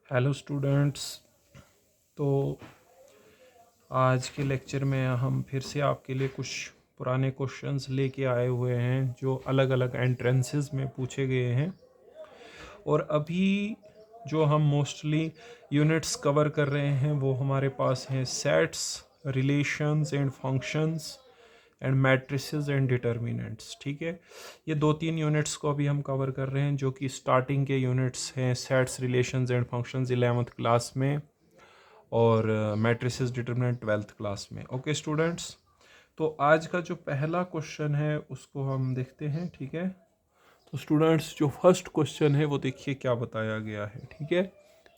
Hello students. तो आज के लेक्चर में हम फिर से आपके लिए कुछ पुराने क्वेश्चंस लेके आए हुए हैं जो अलग अलग एंट्रेंसेस में पूछे गए हैं। और अभी जो हम मोस्टली यूनिट्स कवर कर रहे हैं वो हमारे पास हैं sets, relations and functions and matrices and determinants. ठीक है, ये 2-3 यूनिट्स को अभी हम कवर कर रहे हैं जो कि स्टार्टिंग के यूनिट्स हैं, sets, relations and functions 11th class में, और मैट्रिसेस डिटर्मिनेंट 12th क्लास में। ओके स्टूडेंट्स, तो आज का जो पहला क्वेश्चन है उसको हम देखते हैं। ठीक है, तो स्टूडेंट्स जो फर्स्ट क्वेश्चन है वो देखिए क्या बताया गया है। ठीक है,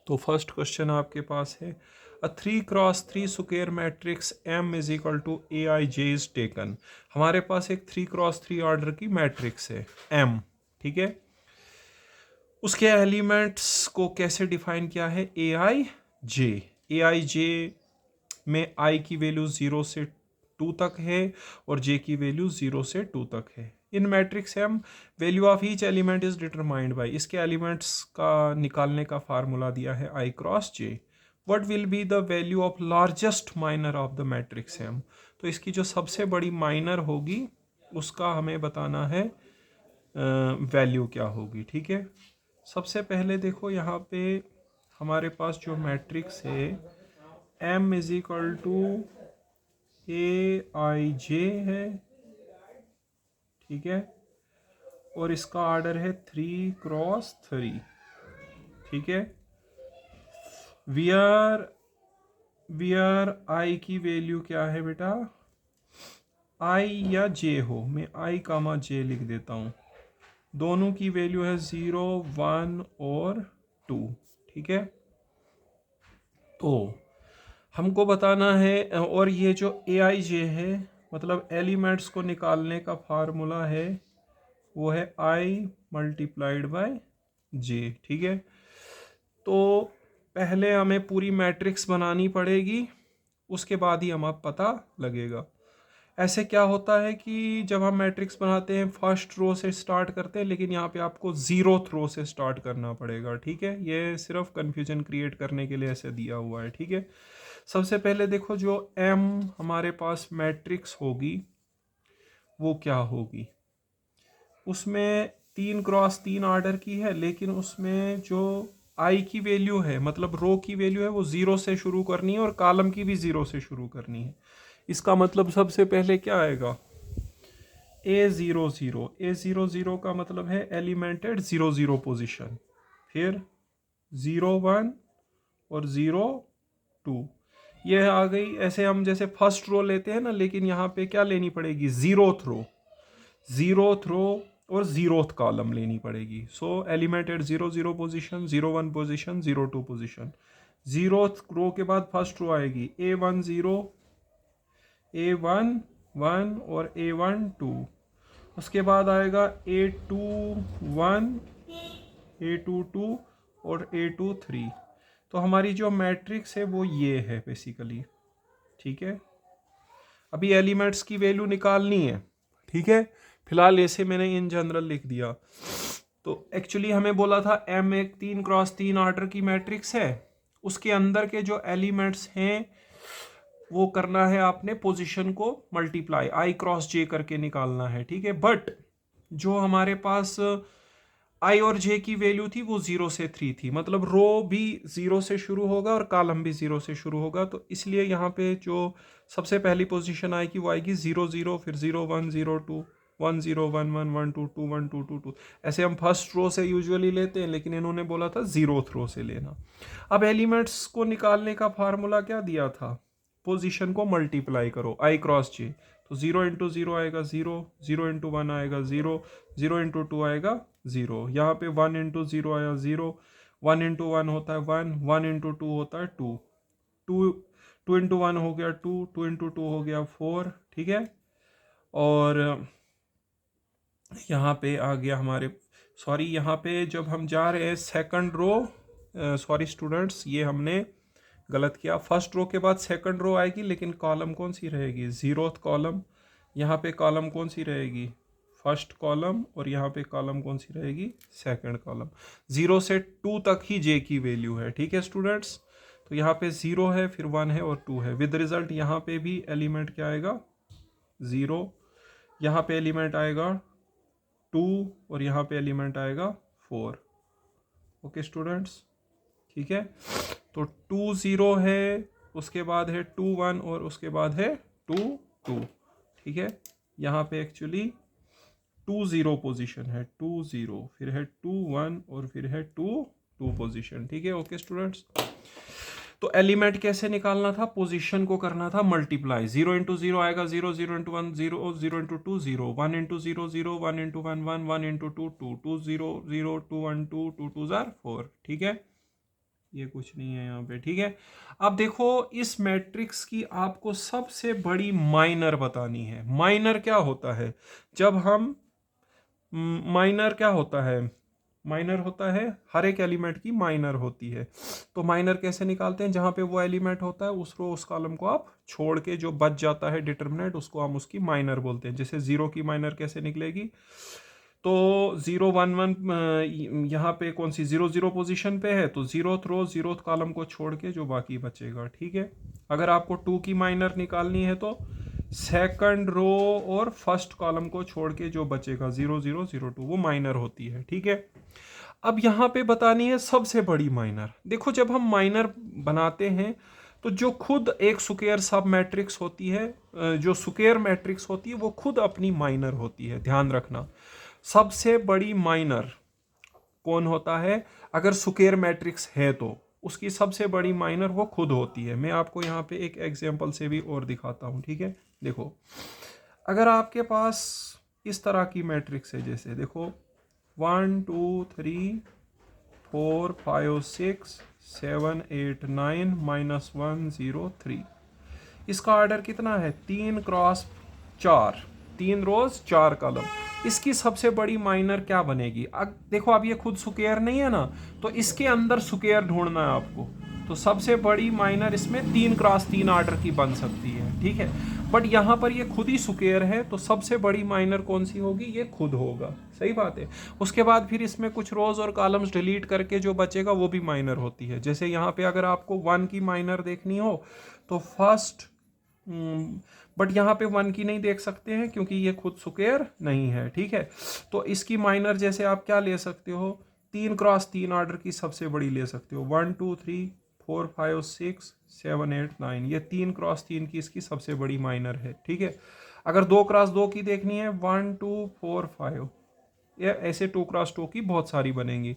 तो फर्स्ट क्वेश्चन आपके पास है a 3x3 square matrix M is equal to AIJ is taken. हमारे पास एक 3x3 ऑर्डर की मैट्रिक्स है M। ठीक है, उसके एलिमेंट्स को कैसे डिफाइन किया है? AIJ में I की वैल्यू 0 से 2 तक है और J की वैल्यू 0 से 2 तक है। In matrix M value of each element is determined by, इसके एलिमेंट्स का निकालने का फार्मूला दिया है I cross J। What will be the value of largest minor of the matrix M? तो इसकी जो सबसे बड़ी माइनर होगी उसका हमें बताना है वैल्यू क्या होगी। ठीक है, सबसे पहले देखो यहाँ पे हमारे पास जो मैट्रिक्स है M is equal to AIJ है। ठीक है, और इसका ऑर्डर है 3x3। ठीक है, वियर वियर I की वैल्यू क्या है बेटा? I या J हो, मैं I कामा J लिख देता हूँ। दोनों की वैल्यू है 0, 1 और 2। ठीक है, तो हमको बताना है, और ये जो AIJ है मतलब एलिमेंट्स को निकालने का फार्मूला है वो है I मल्टीप्लाइड बाय J। ठीक है, तो पहले हमें पूरी मैट्रिक्स बनानी पड़ेगी, उसके बाद ही हमें पता लगेगा। ऐसे क्या होता है कि जब हम मैट्रिक्स बनाते हैं फर्स्ट रो से स्टार्ट करते हैं, लेकिन यहाँ पे आपको 0th रो से स्टार्ट करना पड़ेगा। ठीक है, ये सिर्फ कंफ्यूजन क्रिएट करने के लिए ऐसे दिया हुआ है। ठीक है, सबसे पहले देखो जो M हमारे पास मैट्रिक्स होगी वो क्या होगी? उसमें 3x3 ऑर्डर की है, लेकिन उसमें जो I की वैल्यू है मतलब रो की वैल्यू है वो 0 से शुरू करनी है और कॉलम की भी 0 से शुरू करनी है। इसका मतलब सबसे पहले क्या आएगा? A00 का मतलब है एलिमेंटेड 0 0 पोजिशन, फिर 0 1 और 0 2, ये आ गई। ऐसे हम जैसे फर्स्ट रो लेते हैं ना, लेकिन यहाँ पे क्या लेनी पड़ेगी? 0th रो और 0th कॉलम लेनी पड़ेगी। सो एलिमेंटेड 0 0 पोजिशन, 0 1 पोजिशन, 0 2 पोजिशन। 0th रो के बाद फर्स्ट रो आएगी A1 0, A1 1 और A1 2। उसके बाद आएगा A2 1, A2 2 और A2 3। तो हमारी जो मैट्रिक्स है वो ये है बेसिकली। ठीक है, अभी एलिमेंट्स की वैल्यू निकालनी है। ठीक है, फिलहाल ऐसे मैंने इन जनरल लिख दिया। तो एक्चुअली हमें बोला था M एक 3x3 ऑर्डर की मैट्रिक्स है, उसके अंदर के जो एलिमेंट्स हैं वो करना है आपने पोजीशन को मल्टीप्लाई I क्रॉस J करके निकालना है। ठीक है, बट जो हमारे पास I और J की वैल्यू थी वो 0 से 3 थी, मतलब रो भी 0 से शुरू होगा और कॉलम भी 0 से शुरू होगा। तो इसलिए यहाँ पे जो सबसे पहली पोजीशन आएगी वो आएगी 0 0, फिर 0 1 0 2, 1 0 1 1 1 2 2 1 2 2 2। ऐसे हम फर्स्ट रो से यूजुअली लेते हैं, लेकिन इन्होंने बोला था 0th रो से लेना। अब एलिमेंट्स को निकालने का फार्मूला क्या दिया था? पोजीशन को मल्टीप्लाई करो I क्रॉस J। तो 0 इंटू 0 आएगा 0, 0 इंटू 1 आएगा 0, 0 इंटू 2 आएगा 0। यहाँ पे 1 इंटू 0 आया 0, 1 इंटू 1 होता है 1, 1 इंटू 2 होता है 2, 2 इंटू 1 हो गया 2, 2 इंटू 2 हो गया 4। ठीक है, और यहाँ पे आ गया हमारे, सॉरी यहाँ पे जब हम जा रहे हैं सेकंड रो, सॉरी स्टूडेंट्स ये हमने गलत किया। फर्स्ट रो के बाद सेकंड रो आएगी, लेकिन कॉलम कौन सी रहेगी? 0th column. यहाँ पे कॉलम कौन सी रहेगी? फर्स्ट कॉलम और यहाँ पे कॉलम कौन सी रहेगी, सेकंड कॉलम। 0 से 2 तक ही जे की वैल्यू है, ठीक है स्टूडेंट्स। तो यहाँ पे 0 है, फिर 1 है और 2 है। विद रिजल्ट यहाँ पे भी एलिमेंट क्या आएगा, 0, यहाँ पे एलिमेंट आएगा 2 और यहाँ पे एलिमेंट आएगा 4। ओके स्टूडेंट्स, ठीक है। तो 2 0 है, उसके बाद है 2 1 और उसके बाद है 2 2, ठीक है। यहाँ पे एक्चुअली 2 0 पोजीशन है, 2 0, फिर है 2 1 और फिर है 2 2 पोजीशन, ठीक है। ओके स्टूडेंट्स, तो एलिमेंट कैसे निकालना था, पोजीशन को करना था मल्टीप्लाई। 0 इंटू 0 आएगा 0, 0 into 1 0, 0 into 2 0, 1 into 0 0, 1 into 1 1, 1 into 2 2, 2 0 0, 2 1 2, 2 2 4, ठीक है। ये कुछ नहीं है यहाँ पे, ठीक है। अब देखो इस मैट्रिक्स की आपको सबसे बड़ी माइनर बतानी है। माइनर क्या होता है, जब हम माइनर क्या होता है, माइनर होता है हर एक एलिमेंट की माइनर होती है। तो माइनर कैसे निकालते हैं, जहां पे वो एलिमेंट होता है उस रो उस कॉलम को आप छोड़ के जो बच जाता है डिटर्मिनेंट, उसको हम उसकी माइनर बोलते हैं। जैसे 0 की माइनर कैसे निकलेगी, तो 0 1 1 यहाँ पे कौन सी 0 0 पोजीशन पे है, तो 0th रो 0th कॉलम को छोड़ के जो बाकी बचेगा, ठीक है। अगर आपको 2 की माइनर निकालनी है तो सेकंड रो और फर्स्ट कॉलम को छोड़ के जो बचेगा 0 0 0 2 वो माइनर होती है, ठीक है। अब यहाँ पे बतानी है सबसे बड़ी माइनर। देखो जब हम माइनर बनाते हैं तो जो खुद एक स्क्वायर सब मैट्रिक्स होती है, जो स्क्वायर मैट्रिक्स होती है वो खुद अपनी माइनर होती है। ध्यान रखना, सबसे बड़ी माइनर कौन होता है, अगर स्क्वायर मैट्रिक्स है तो उसकी सबसे बड़ी माइनर वो खुद होती है। मैं आपको यहाँ पे एक एग्जांपल से भी और दिखाता हूँ, ठीक है। देखो अगर आपके पास इस तरह की मैट्रिक्स है, जैसे देखो 1 2 3 4 5 6 7 8 9 -1 0 3, इसका ऑर्डर कितना है, 3 क्रॉस 4, 3 रोज 4 कॉलम। इसकी सबसे बड़ी माइनर क्या बनेगी, देखो अब ये खुद स्क्वायर नहीं है ना, तो इसके अंदर स्क्वायर ढूंढना है आपको। तो सबसे बड़ी माइनर इसमें 3 क्रॉस 3 ऑर्डर की बन सकती है, ठीक है। बट यहाँ पर ये खुद ही स्क्वायर है, तो सबसे बड़ी माइनर कौन सी होगी, ये खुद होगा, सही बात है। उसके बाद फिर इसमें कुछ रोज और कॉलम्स डिलीट करके जो बचेगा वो भी माइनर होती है। जैसे यहाँ पे अगर आपको 1 की माइनर देखनी हो तो फर्स्ट, बट यहाँ पे 1 की नहीं देख सकते हैं क्योंकि ये खुद स्क्वायर नहीं है, ठीक है। तो इसकी माइनर जैसे आप क्या ले सकते हो, 3 क्रॉस 3 ऑर्डर की सबसे बड़ी ले सकते हो, 1 2 3 4 5 6 7 8 9, ये 3 क्रॉस 3 की इसकी सबसे बड़ी माइनर है, ठीक है। अगर 2 क्रॉस 2 की देखनी है, 1 2 4 5, ये ऐसे 2 क्रॉस 2 की बहुत सारी बनेंगी।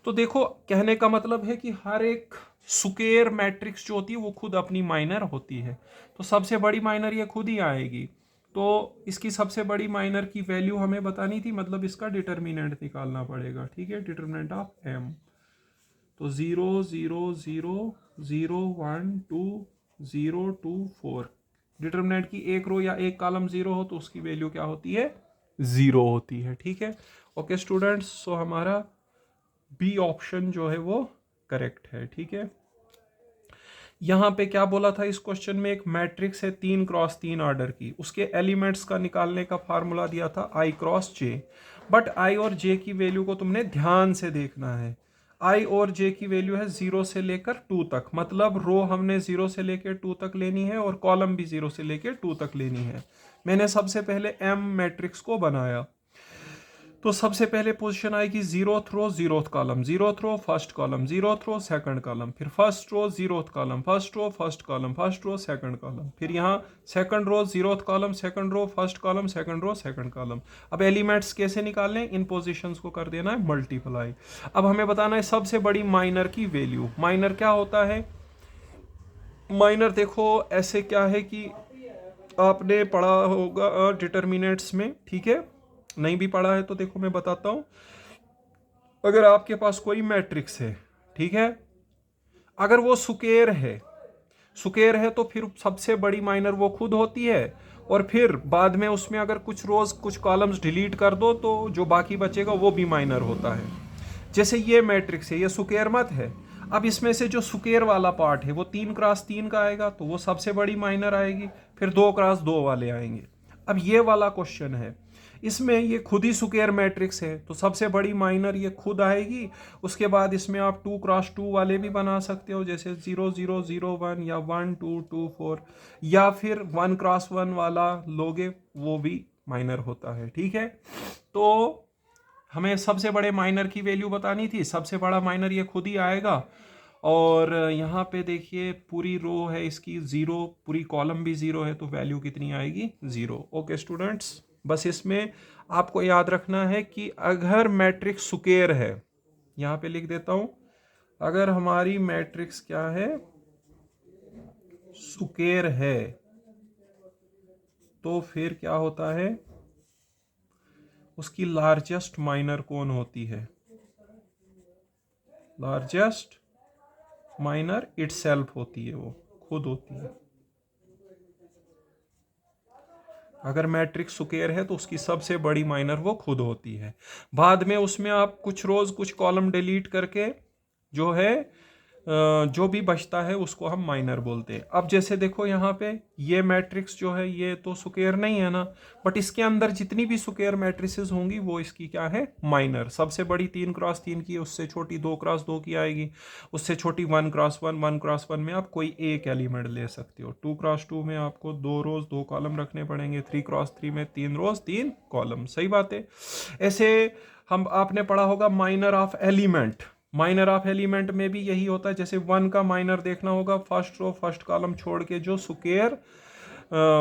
तो देखो कहने का मतलब है कि हर एक स्क्वायर मैट्रिक्स जो होती है वो खुद अपनी माइनर होती है। तो सबसे बड़ी माइनर ये खुद ही आएगी। तो इसकी सबसे बड़ी माइनर की वैल्यू हमें बतानी थी, मतलब इसका डिटर्मिनेंट निकालना पड़ेगा, ठीक है। डिटर्मिनेंट ऑफ एम, तो 0 0 0 0 1 2 0 2 4। डिटर्मिनेंट की एक रो या एक कॉलम 0 हो तो उसकी वैल्यू क्या होती है, 0 होती है, ठीक है। ओके स्टूडेंट्स, सो हमारा बी ऑप्शन जो है वो करेक्ट है, ठीक है। यहां पे क्या बोला था इस क्वेश्चन में, एक मैट्रिक्स है 3 क्रॉस 3 ऑर्डर की, उसके एलिमेंट्स का निकालने का फार्मूला दिया था i cross j। But i और j की वैल्यू को तुमने ध्यान से देखना है। i और j की वैल्यू है 0 से लेकर 2 तक, मतलब रो हमने 0 से लेकर 2 तक लेनी है और कॉलम भी 0 से लेकर 2 तक लेनी है। मैंने सबसे पहले m मैट्रिक्स को बनाया, तो सबसे पहले पोजीशन आएगी 0th row 0th column, 0th row first column, 0th row second column, फिर first row 0th column, first row first column, first row second column, फिर यहाँ second row 0th column, second row first column, second row second column. अब elements कैसे निकालने, इन positions को कर देना है मल्टीप्लाई। अब हमें बताना है सबसे बड़ी माइनर की वैल्यू। माइनर क्या होता है, माइनर देखो ऐसे क्या है कि आपने पढ़ा होगा डिटर्मिनेंट्स में, ठीक है। नहीं भी पढ़ा है तो देखो मैं बताता हूं। अगर आपके पास कोई मैट्रिक्स है, ठीक है, अगर वो स्क्वायर है, स्क्वायर है तो फिर सबसे बड़ी माइनर वो खुद होती है, और फिर बाद में उसमें अगर कुछ रोज कुछ कॉलम्स डिलीट कर दो तो जो बाकी बचेगा वो भी माइनर होता है। जैसे ये मैट्रिक्स है, ये स्क्वायर मत है। अब इसमें से जो स्क्वायर वाला पार्ट है वो 3 क्रॉस 3 का आएगा, तो वो सबसे बड़ी माइनर आएगी। फिर 2 क्रॉस 2 वाले आएंगे। अब ये वाला क्वेश्चन है, इसमें ये खुद ही स्क्वायर मैट्रिक्स है, तो सबसे बड़ी माइनर ये खुद आएगी। उसके बाद इसमें आप 2x2 वाले भी बना सकते हो, जैसे 0 0 0 1 या 1 2 2 4, या फिर 1x1 वाला लोगे, वो भी माइनर होता है। ठीक है, तो हमें सबसे बड़े माइनर की वैल्यू बतानी थी, सबसे बड़ा माइनर ये खुद ही आएगा। और यहाँ पे देखिए पूरी रो है इसकी 0, पूरी कॉलम भी 0 है, तो वैल्यू कितनी आएगी 0। ओके स्टूडेंट्स, बस इसमें आपको याद रखना है कि अगर मैट्रिक्स स्क्वायर है, यहाँ पे लिख देता हूँ, अगर हमारी मैट्रिक्स क्या है, स्क्वायर है, तो फिर क्या होता है, उसकी लार्जेस्ट माइनर कौन होती है, लार्जेस्ट माइनर इटसेल्फ होती है, वो खुद होती है। अगर मैट्रिक्स स्क्वायर है तो उसकी सबसे बड़ी माइनर वो खुद होती है। बाद में उसमें आप कुछ रोज कुछ कॉलम डिलीट करके जो है जो भी बचता है उसको हम माइनर बोलते हैं। अब जैसे देखो यहाँ पे ये मैट्रिक्स जो है ये तो स्क्वायर नहीं है ना, बट इसके अंदर जितनी भी स्क्वायर मैट्रिसेस होंगी वो इसकी क्या है, माइनर। सबसे बड़ी 3x3 की, उससे छोटी 2x2 की आएगी, उससे छोटी 1x1, 1x1 में आप कोई एक एलिमेंट ले सकते हो। 2x2 में आपको 2 रोज 2 कॉलम रखने पड़ेंगे, 3x3 में 3 रोज 3 कॉलम। सही बात है। ऐसे हम आपने पढ़ा होगा minor of element, minor of element में भी यही होता है। जैसे 1 का माइनर देखना होगा, फर्स्ट रो फर्स्ट कॉलम छोड़ के जो स्क्वायर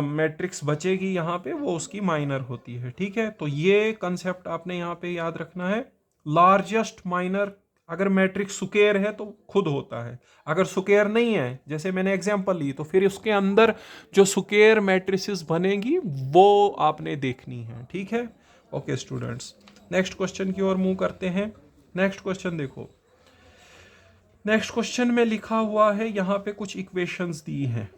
मैट्रिक्स बचेगी यहाँ पे वो उसकी माइनर होती है। ठीक है, तो ये कंसेप्ट आपने यहाँ पे याद रखना है। लार्जेस्ट माइनर अगर मैट्रिक्स स्क्वायर है तो खुद होता है, अगर स्क्वायर नहीं है, जैसे मैंने एग्जांपल ली, तो फिर उसके अंदर जो स्क्वायर मैट्रिसेस बनेगी वो आपने देखनी है। ठीक है, ओके स्टूडेंट्स, नेक्स्ट क्वेश्चन की ओर मूव करते हैं। नेक्स्ट क्वेश्चन देखो, नेक्स्ट क्वेश्चन में लिखा हुआ है, यहाँ पे कुछ इक्वेशंस दी हैं,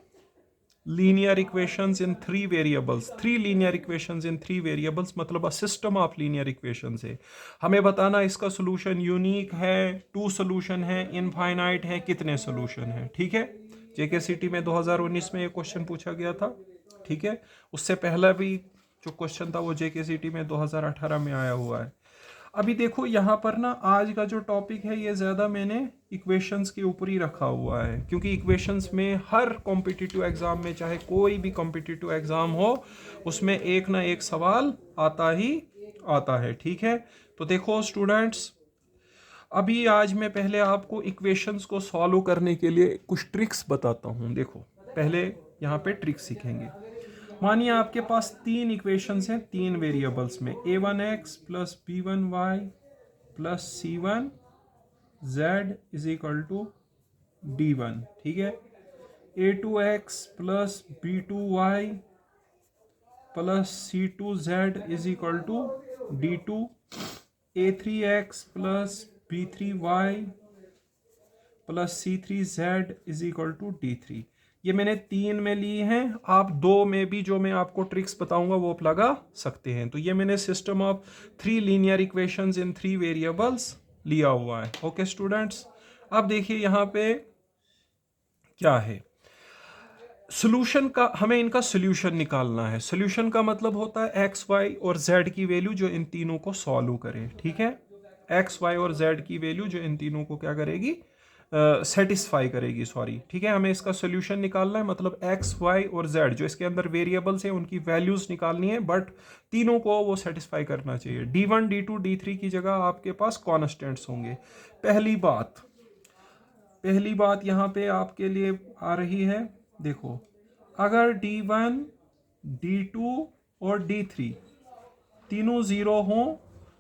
linear equations in 3 variables, 3 linear equations in 3 variables, मतलब a system of linear equations है। हमें बताना इसका सोल्यूशन यूनिक है, 2 सोल्यूशन है, इनफाइनाइट है, कितने सोल्यूशन है। ठीक है, जेकेसीटी में 2019 में ये क्वेश्चन पूछा गया था। ठीक है, उससे पहला भी जो क्वेश्चन था वो जेकेसीटी में 2018 में आया हुआ है। अभी देखो यहाँ पर ना, आज का जो टॉपिक है ये ज़्यादा मैंने इक्वेशंस के ऊपर ही रखा हुआ है, क्योंकि इक्वेशंस में हर कॉम्पिटिटिव एग्जाम में, चाहे कोई भी कॉम्पिटिटिव एग्जाम हो, उसमें एक ना एक सवाल आता ही आता है। ठीक है, तो देखो स्टूडेंट्स, अभी आज मैं पहले आपको इक्वेशंस को सॉल्व करने के लिए कुछ ट्रिक्स बताता हूँ। देखो पहले यहाँ पे ट्रिक्स सीखेंगे। मानिए आपके पास 3 इक्वेशंस हैं 3 वेरिएबल्स में, a1x plus b1y plus c1z is equal to d1। ठीक है, a2x plus b2y plus c2z is equal to d2, a3x plus b3y plus c3z is equal to d3। ये मैंने 3 में ली हैं, आप 2 में भी जो मैं आपको ट्रिक्स बताऊंगा वो आप लगा सकते हैं। तो ये मैंने system of 3 linear equations in 3 variables लिया हुआ है। ओके स्टूडेंट्स, अब देखिए यहाँ पे क्या है, सोल्यूशन का, हमें इनका सोल्यूशन निकालना है। सोल्यूशन का मतलब होता है एक्स वाई और जेड की वैल्यू जो इन तीनों को सॉल्व करे। ठीक है, एक्स वाई और जेड की वैल्यू जो इन तीनों को क्या करेगी, सेटिस्फाई करेगी, सॉरी। ठीक है, हमें इसका सोल्यूशन निकालना है, मतलब एक्स वाई और जेड जो इसके अंदर वेरिएबल्स हैं उनकी वैल्यूज निकालनी है, बट तीनों को वो सेटिस्फाई करना चाहिए। d1 d2 d3 की जगह आपके पास कॉन्स्टेंट्स होंगे। पहली बात यहाँ पे आपके लिए आ रही है, देखो अगर d1 d2 और d3 तीनों 0 हों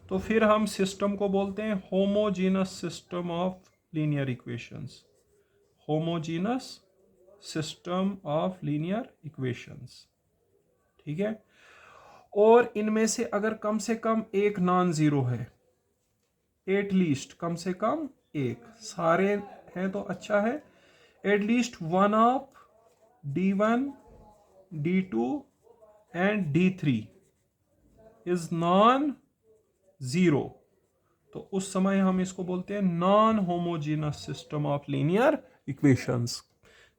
तो फिर हम सिस्टम को बोलते हैं homogeneous system of linear equations, homogeneous system of linear equations. ठीक है, और इनमें से अगर कम से कम एक नॉन जीरो है, एटलीस्ट कम से कम एक, सारे हैं तो अच्छा है, at least one of d1 d2 and d3 is non zero, तो उस समय हम इसको बोलते हैं non homogeneous system of linear equations.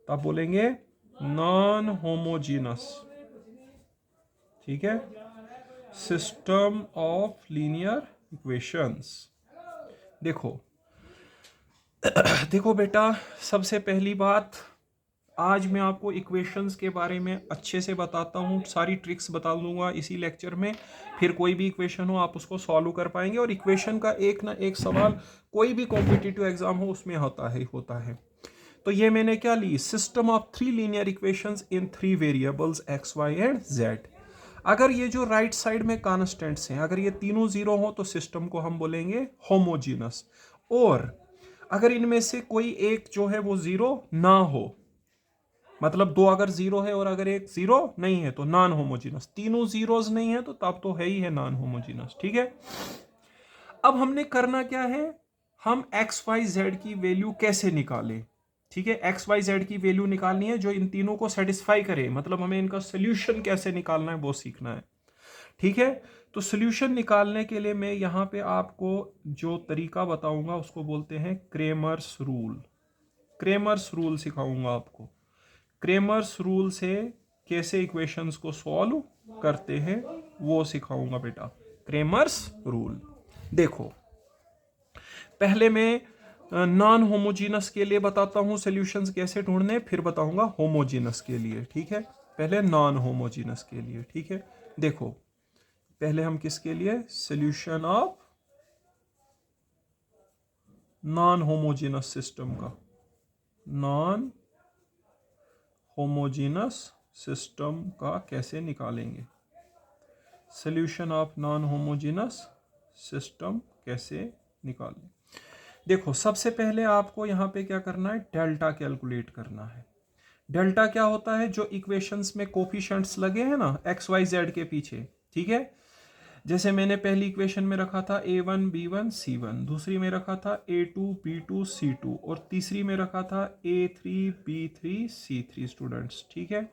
तब बोलेंगे नॉन होमोजीनस। ठीक है, सिस्टम ऑफ लीनियर इक्वेशंस। देखो देखो बेटा, सबसे पहली बात, आज मैं आपको इक्वेशंस के बारे में अच्छे से बताता हूँ, सारी ट्रिक्स बता दूंगा इसी लेक्चर में। फिर कोई भी इक्वेशन हो आप उसको सॉल्व कर पाएंगे, और इक्वेशन का एक ना एक सवाल कोई भी कॉम्पिटिटिव एग्जाम हो उसमें होता है। तो ये मैंने क्या ली, system of three linear equations in three variables X Y and Z. अगर ये जो राइट साइड में कॉन्स्टेंट्स हैं, अगर ये तीनों जीरो हो तो सिस्टम को हम बोलेंगे होमोजीनस। और अगर इनमें से कोई एक जो है वो जीरो ना हो, मतलब दो अगर जीरो है और अगर एक जीरो नहीं है तो नॉन होमोजीनस। तीनों जीरोस नहीं है तो तब तो है ही है नॉन होमोजीनस। ठीक है, अब हमने करना क्या है, हम एक्स वाई जेड की वैल्यू कैसे निकालें। ठीक है, एक्स वाई जेड की वैल्यू निकालनी है जो इन तीनों को सेटिस्फाई करे, मतलब हमें इनका सोल्यूशन कैसे निकालना है वो सीखना है। ठीक है, तो सोल्यूशन निकालने के लिए मैं यहाँ पे आपको जो तरीका बताऊंगा उसको बोलते हैं क्रेमर्स रूल। क्रेमर्स रूल सिखाऊंगा आपको। क्रेमर्स रूल से कैसे इक्वेशंस को सॉल्व करते हैं वो सिखाऊंगा बेटा, क्रेमर्स रूल। देखो, पहले मैं नॉन होमोजीनस के लिए बताता हूं सॉल्यूशंस कैसे ढूंढने, फिर बताऊंगा होमोजीनस के लिए। ठीक है, पहले नॉन होमोजीनस के लिए। ठीक है, देखो पहले हम किसके लिए, solution of non homogeneous system का, नॉन होमोजीनस सिस्टम का कैसे निकालेंगे, solution of non homogeneous system कैसे निकालें। देखो सबसे पहले आपको यहाँ पे क्या करना है, डेल्टा कैलकुलेट करना है। डेल्टा क्या होता है, जो इक्वेशंस में कोफिशिएंट्स लगे हैं ना एक्स वाई जेड के पीछे। ठीक है, जैसे मैंने पहली इक्वेशन में रखा था a1 b1 c1, दूसरी में रखा था a2 b2 c2, और तीसरी में रखा था a3 b3 c3 स्टूडेंट्स। ठीक है,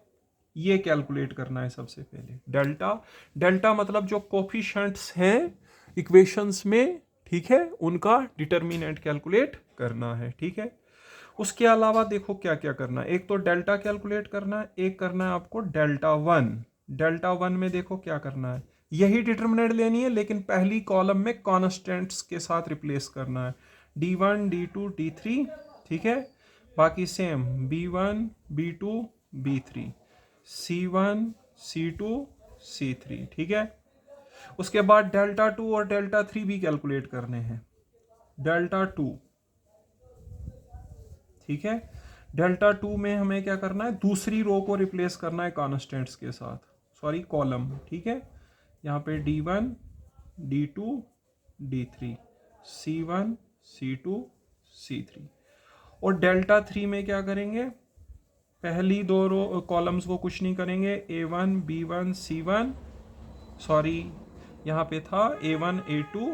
ये कैलकुलेट करना है सबसे पहले डेल्टा। डेल्टा मतलब जो कोफिशिएंट्स हैं इक्वेशंस में, ठीक है, उनका डिटर्मिनेंट कैलकुलेट करना है। ठीक है, उसके अलावा देखो क्या क्या करना है, एक तो डेल्टा कैलकुलेट करना है, एक करना है आपको डेल्टा वन। डेल्टा वन में देखो क्या करना है, यही डिटर्मिनेंट लेनी है लेकिन पहली कॉलम में कॉन्स्टेंट्स के साथ रिप्लेस करना है, d1 d2 d3। ठीक है, बाकी same b1 b2 b3 c1 c2 c3। ठीक है, उसके बाद डेल्टा टू और डेल्टा थ्री भी कैलकुलेट करने हैं, डेल्टा टू। ठीक है, डेल्टा टू में हमें क्या करना है, दूसरी रो को रिप्लेस करना है कॉन्स्टेंट्स के साथ, सॉरी कॉलम। ठीक है, यहाँ पे d1 d2 d3 c1 c2 c3। और डेल्टा थ्री में क्या करेंगे, पहली दो रो कॉलम्स को कुछ नहीं करेंगे, a1 b1 c1, सॉरी यहाँ पे था a1 a2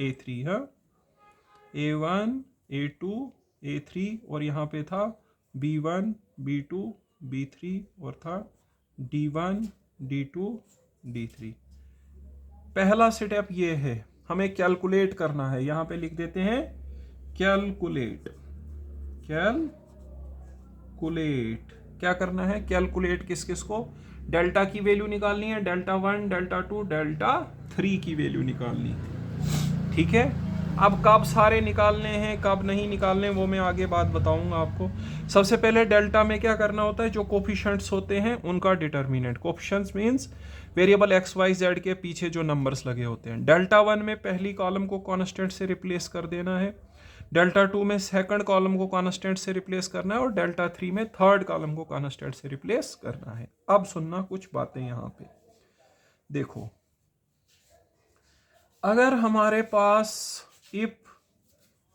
a3 है, a1 a2 a3, और यहाँ पे था b1 b2 b3 और था d1 d2 d3। पहला स्टेप ये है, हमें कैलकुलेट करना है, यहाँ पे लिख देते हैं कैलकुलेट। कैलकुलेट क्या करना है, कैलकुलेट किस किस को, डेल्टा की वैल्यू निकालनी है, delta one delta two delta three की वैल्यू निकालनी। ठीक है, अब कब सारे निकालने हैं कब नहीं निकालने वो मैं आगे बात बताऊंगा आपको। सबसे पहले डेल्टा में क्या करना होता है, जो कोफिशिएंट्स होते हैं उनका determinant. Coefficients means variable X Y Z के पीछे जो नंबर्स लगे होते हैं। डेल्टा वन में पहली कॉलम को कॉन्स्टेंट से रिप्लेस कर देना है, डेल्टा टू में सेकंड कॉलम को कॉन्स्टेंट से रिप्लेस करना है, और डेल्टा थ्री में थर्ड कॉलम को कॉन्स्टेंट से रिप्लेस करना है। अब सुनना कुछ बातें यहाँ पे, देखो अगर हमारे पास if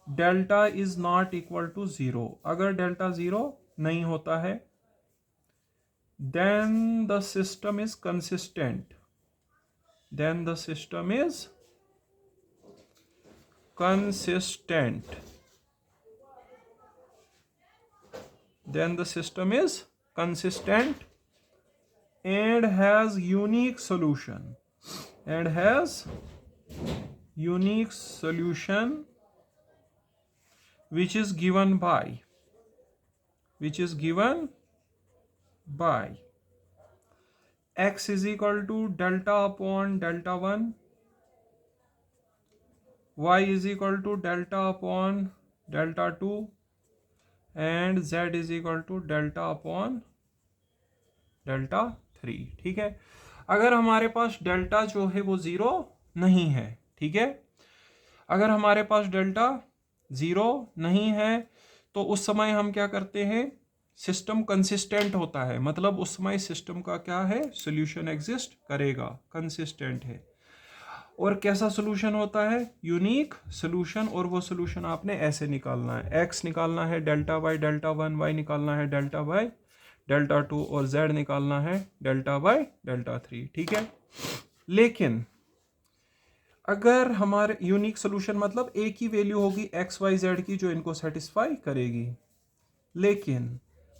delta is not equal to zero, अगर डेल्टा जीरो नहीं होता है, then the system is consistent, then the system is consistent, then the system is consistent and has unique solution, and has unique solution which is given by x is equal to delta upon delta one, y is equal to delta upon delta two and z is equal to delta upon delta three. ठीक है, अगर हमारे पास delta जो है वो zero नहीं है, ठीक है, अगर हमारे पास डेल्टा ज़ीरो नहीं है तो उस समय हम क्या करते हैं, सिस्टम कंसिस्टेंट होता है, मतलब उस समय सिस्टम का क्या है, सोल्यूशन एग्जिस्ट करेगा, कंसिस्टेंट है। और कैसा सोल्यूशन होता है, यूनिक सोल्यूशन, और वो सोल्यूशन आपने ऐसे निकालना है, x निकालना है delta by delta one, y निकालना है डेल्टा बाई डेल्टा टू और z निकालना है डेल्टा बाई डेल्टा थ्री। ठीक है, लेकिन अगर हमारे यूनिक सोल्यूशन मतलब एक ही वैल्यू होगी x y z की जो इनको सेटिस्फाई करेगी, लेकिन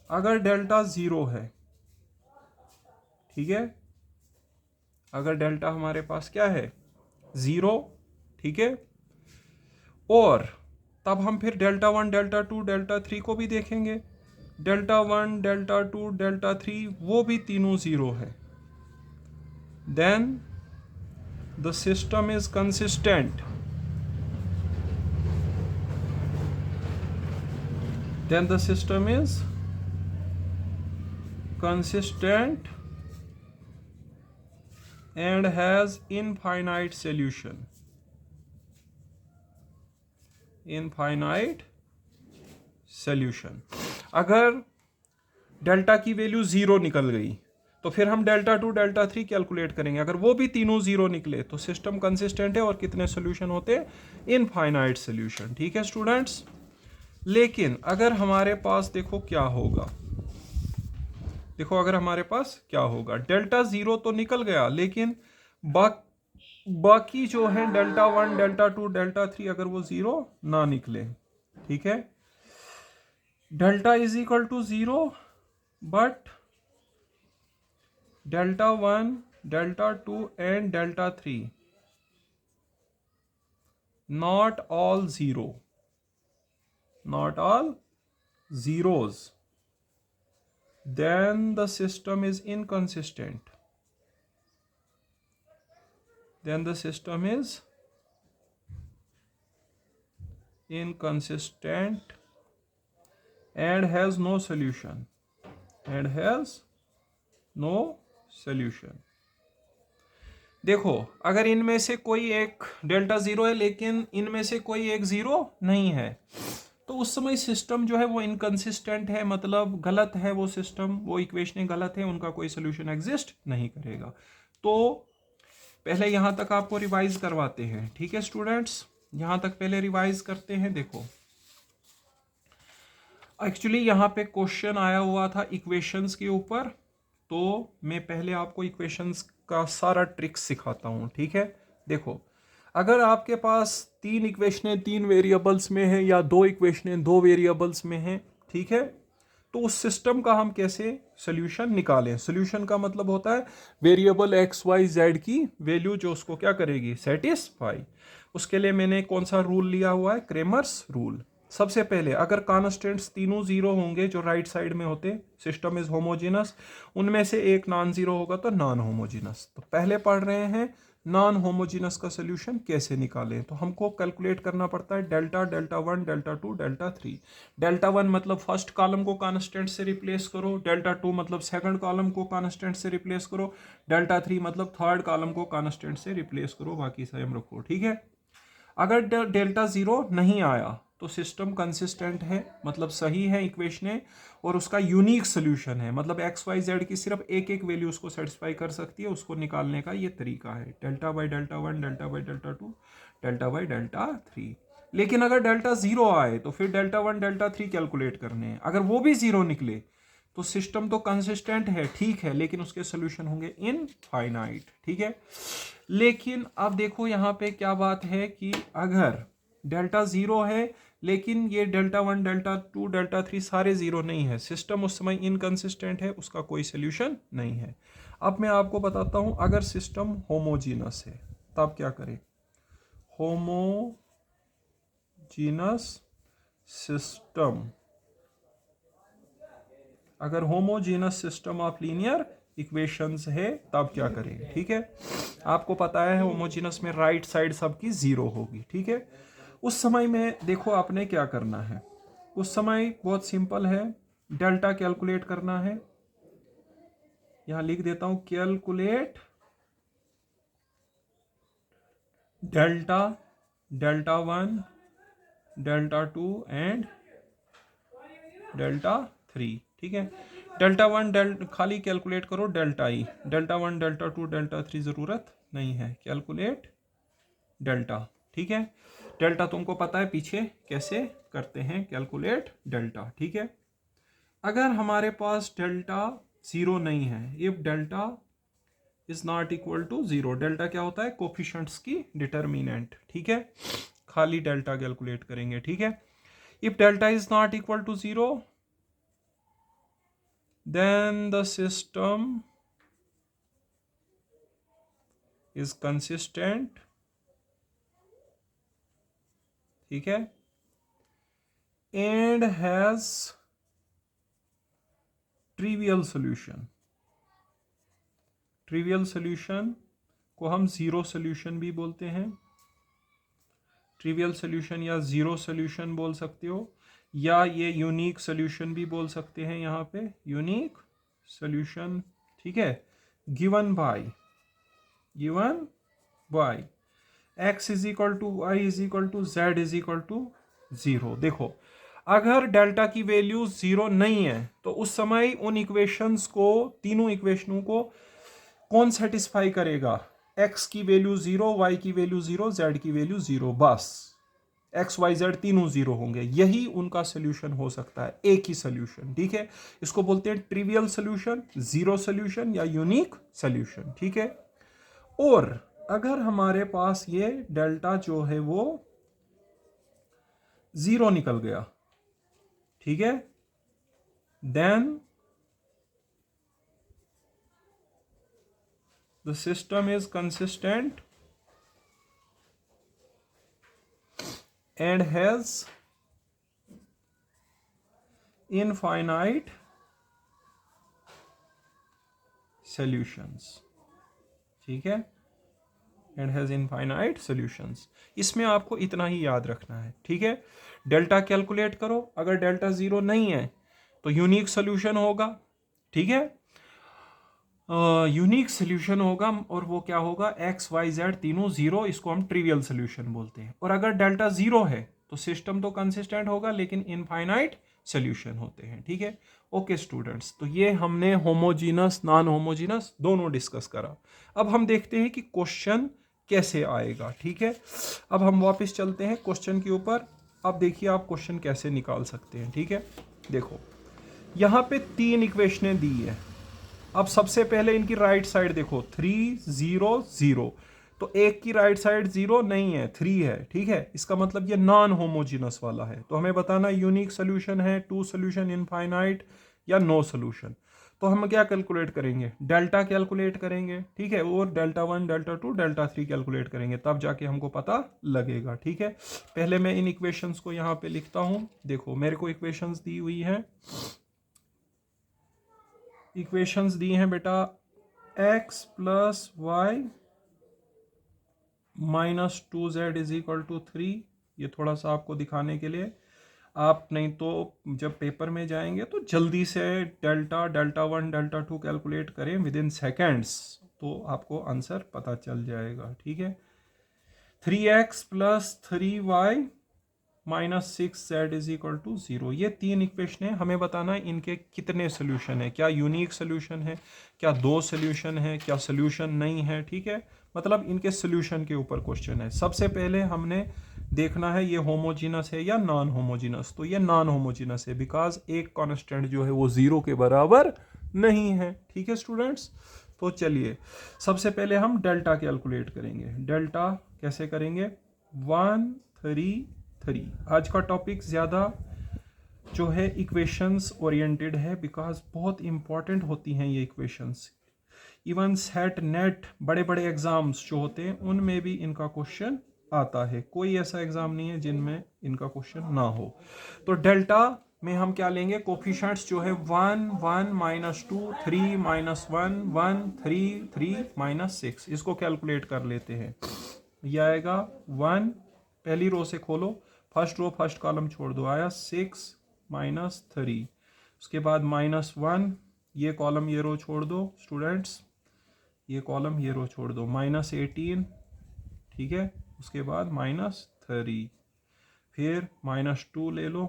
अगर डेल्टा ज़ीरो है, ठीक है, अगर डेल्टा हमारे पास क्या है, ज़ीरो, ठीक है, और तब हम फिर delta one delta two delta three को भी देखेंगे, delta one delta two delta three वो भी तीनों ज़ीरो है, then the system is consistent, then the system is consistent and has infinite solution, infinite solution। अगर डेल्टा की वैल्यू ज़ीरो निकल गई तो फिर हम delta two delta three calculate करेंगे, अगर वो भी तीनों ज़ीरो निकले तो सिस्टम कंसिस्टेंट है और कितने सोल्यूशन होते हैं, इनफाइनाइट सोल्यूशन। ठीक है स्टूडेंट्स, लेकिन अगर हमारे पास देखो क्या होगा, देखो अगर हमारे पास क्या होगा, डेल्टा ज़ीरो तो निकल गया, लेकिन बाकी जो है delta one delta two delta three अगर वो ज़ीरो ना निकले, ठीक है, delta is equal to zero but delta one delta two and delta three not all zero, not all zeros, then the system is inconsistent, then the system is inconsistent and has no solution, and has no solution। देखो अगर इनमें से कोई एक delta zero है लेकिन इनमें से कोई एक ज़ीरो नहीं है तो उस समय सिस्टम जो है वो इनकंसिस्टेंट है, मतलब गलत है वो सिस्टम, वो इक्वेशनें गलत है, उनका कोई सोल्यूशन एग्जिस्ट नहीं करेगा। तो पहले यहाँ तक आपको रिवाइज करवाते हैं, ठीक है स्टूडेंट्स, यहाँ तक पहले रिवाइज करते हैं। देखो एक्चुअली यहाँ पे क्वेश्चन आया हुआ था इक्वेशंस के ऊपर, तो मैं पहले आपको इक्वेशंस का सारा ट्रिक्स सिखाता हूँ, ठीक है। देखो अगर आपके पास तीन इक्वेशनें तीन वेरिएबल्स में हैं या दो इक्वेशनें दो वेरिएबल्स में हैं, ठीक है, तो उस सिस्टम का हम कैसे सोल्यूशन निकालें। सोल्यूशन का मतलब होता है वेरिएबल एक्स वाई जेड की वैल्यू जो उसको क्या करेगी, सेटिस्फाई। उसके लिए मैंने कौन सा रूल लिया हुआ है, क्रेमर्स रूल। सबसे पहले अगर कॉन्स्टेंट्स तीनों जीरो होंगे जो राइट साइड में होते, सिस्टम इज होमोजीनस, उनमें से एक नॉन जीरो होगा तो नॉन होमोजीनस। तो पहले पढ़ रहे हैं नॉन होमोजीनस का सोल्यूशन कैसे निकालें। तो हमको कैलकुलेट करना पड़ता है delta, delta one, delta two, delta three. Delta one मतलब फर्स्ट कॉलम को कांस्टेंट से रिप्लेस करो, डेल्टा टू मतलब सेकंड कॉलम को कांस्टेंट से रिप्लेस करो, डेल्टा थ्री मतलब थर्ड कॉलम को कांस्टेंट से रिप्लेस करो, बाकी सेम रखो, ठीक है। अगर डेल्टा जीरो नहीं आया तो सिस्टम कंसिस्टेंट है, मतलब सही है इक्वेशनें, और उसका यूनिक सोल्यूशन है, मतलब एक्स वाई जेड की सिर्फ एक एक वैल्यू उसको सेटिस्फाई कर सकती है। उसको निकालने का ये तरीका है, delta by delta one, delta by delta two, delta by delta three. लेकिन अगर डेल्टा जीरो आए तो फिर delta one delta three calculate करने हैं, अगर वो भी जीरो निकले तो सिस्टम तो कंसिस्टेंट है, ठीक है, लेकिन उसके सोल्यूशन होंगे इनफाइनाइट, ठीक है। लेकिन अब देखो यहाँ पे क्या बात है कि अगर डेल्टा जीरो है लेकिन ये delta one delta two delta three सारे जीरो नहीं है, सिस्टम उस समय इनकंसिस्टेंट है, उसका कोई सोल्यूशन नहीं है। अब मैं आपको बताता हूं अगर सिस्टम होमोजीनस है तब क्या करें। होमोजीनस सिस्टम, अगर homogeneous system of linear equations है तब क्या करेंगे, ठीक है। आपको पता है होमोजेनस में राइट साइड सबकी 0 होगी, ठीक है। उस समय में देखो आपने क्या करना है, उस समय बहुत सिंपल है, डेल्टा कैलकुलेट करना है। यहां लिख देता हूं calculate delta, delta 1, delta 2 and delta 3, ठीक है। डेल्टा 1 खाली कैलकुलेट करो delta E, delta 1 delta 2 delta 3 जरूरत नहीं है, कैलकुलेट डेल्टा, ठीक है। डेल्टा तुमको पता है पीछे कैसे करते हैं, कैलकुलेट डेल्टा, ठीक है। अगर हमारे पास डेल्टा 0 नहीं है, if delta is not equal to 0, delta क्या होता है, कोफिशिएंट्स की डिटर्मिनेंट, ठीक है। खाली डेल्टा कैलकुलेट करेंगे, ठीक है। If delta is not equal to 0, then the system is consistent, ठीक है, and has trivial solution। Trivial solution को हम जीरो सॉल्यूशन भी बोलते हैं, ट्रिवियल सॉल्यूशन या जीरो सॉल्यूशन बोल सकते हो, या ये यूनिक सॉल्यूशन भी बोल सकते हैं, यहाँ पे यूनिक सॉल्यूशन, ठीक है। Given by x is equal to y is equal to z is equal to 0। देखो अगर डेल्टा की वैल्यू 0 नहीं है तो उस समय उन इक्वेशंस को, तीनों इक्वेशनों को कौन सेटिस्फाई करेगा, x की वैल्यू 0, y की वैल्यू 0, z की वैल्यू 0, बस x y z तीनों 0 होंगे, यही उनका सोल्यूशन हो सकता है, एक ही सोल्यूशन, ठीक है। इसको बोलते हैं ट्रिवियल सोल्यूशन, जीरो सोल्यूशन या यूनिक सोल्यूशन, ठीक है। और अगर हमारे पास ये डेल्टा जो है वो 0 निकल गया, ठीक है, then the system is consistent and has infinite solutions, ठीक है, and has infinite solutions। इसमें आपको इतना ही याद रखना है, ठीक है। डेल्टा कैलकुलेट करो, अगर डेल्टा 0 नहीं है तो यूनिक सोल्यूशन होगा, ठीक है, यूनिक सोल्यूशन होगा, और वो क्या होगा, x y z तीनों 0, इसको हम ट्रिवियल सोल्यूशन बोलते हैं। और अगर डेल्टा 0 है तो सिस्टम तो कंसिस्टेंट होगा लेकिन इनफाइनाइट सोल्यूशन होते हैं, ठीक है। ओके स्टूडेंट्स, तो ये हमने होमोजीनस नॉन होमोजीनस दोनों डिस्कस करा। अब हम देखते हैं कि क्वेश्चन कैसे आएगा, ठीक है। अब हम वापस चलते हैं क्वेश्चन के ऊपर। अब देखिए आप क्वेश्चन कैसे निकाल सकते हैं, ठीक है। देखो यहाँ पे 3 इक्वेशनें दी है। अब सबसे पहले इनकी राइट साइड देखो, 3 0 0, तो एक की राइट साइड 0 नहीं है, 3 है, ठीक है। इसका मतलब ये नॉन होमोजीनस वाला है, तो हमें बताना यूनिक सोल्यूशन है, 2 सोल्यूशन, इनफाइनाइट या नो सोल्यूशन। तो हम क्या कैलकुलेट करेंगे, डेल्टा कैलकुलेट करेंगे, ठीक है, और डेल्टा 1 डेल्टा 2 डेल्टा 3 कैलकुलेट करेंगे, तब जाके हमको पता लगेगा, ठीक है। पहले मैं इन इक्वेशंस को यहाँ पे लिखता हूं। देखो मेरे को इक्वेशंस दी हुई है, इक्वेशंस दी हैं बेटा, x plus Y minus 2z is equal to 3। ये थोड़ा सा आपको दिखाने के लिए, आप नहीं तो जब पेपर में जाएंगे तो जल्दी से डेल्टा 1 डेल्टा 2 कैलकुलेट करें विद इन सेकेंड्स, तो आपको आंसर पता चल जाएगा, ठीक है। 3x plus 3y minus 6z is equal to 0। ये 3 इक्वेशन है, हमें बताना है इनके कितने सोल्यूशन है, क्या यूनिक सोल्यूशन है, क्या 2 सोल्यूशन है, क्या सोल्यूशन नहीं है, ठीक है। मतलब इनके सोल्यूशन के ऊपर क्वेश्चन है। सबसे पहले हमने देखना है ये होमोजीनस है या नॉन होमोजीनस, तो ये नॉन होमोजीनस है बिकॉज एक कांस्टेंट जो है वो 0 के बराबर नहीं है, ठीक है स्टूडेंट्स। तो चलिए सबसे पहले हम डेल्टा कैलकुलेट करेंगे। डेल्टा कैसे करेंगे, 1 3 3। आज का टॉपिक ज़्यादा जो है इक्वेशंस ओरिएंटेड है बिकॉज बहुत इंपॉर्टेंट होती हैं ये इक्वेशंस। इवन सेट नेट बड़े बड़े एग्जाम्स जो होते हैं उनमें भी इनका क्वेश्चन आता है, कोई ऐसा एग्जाम नहीं है जिनमें इनका क्वेश्चन ना हो। तो डेल्टा में हम क्या लेंगे, कोफिशिएंट्स जो है 1 1 -2 3 -1 1 3 3 -6, इसको कैलकुलेट कर लेते हैं। यह आएगा 1, पहली रो से खोलो, फर्स्ट रो फर्स्ट कॉलम छोड़ दो, आया 6 -3। उसके बाद -1, ये कॉलम ये रो छोड़ दो स्टूडेंट्स, ये कॉलम ये रो छोड़ दो, -18, ठीक है। उसके बाद -3, फिर -2 ले लो,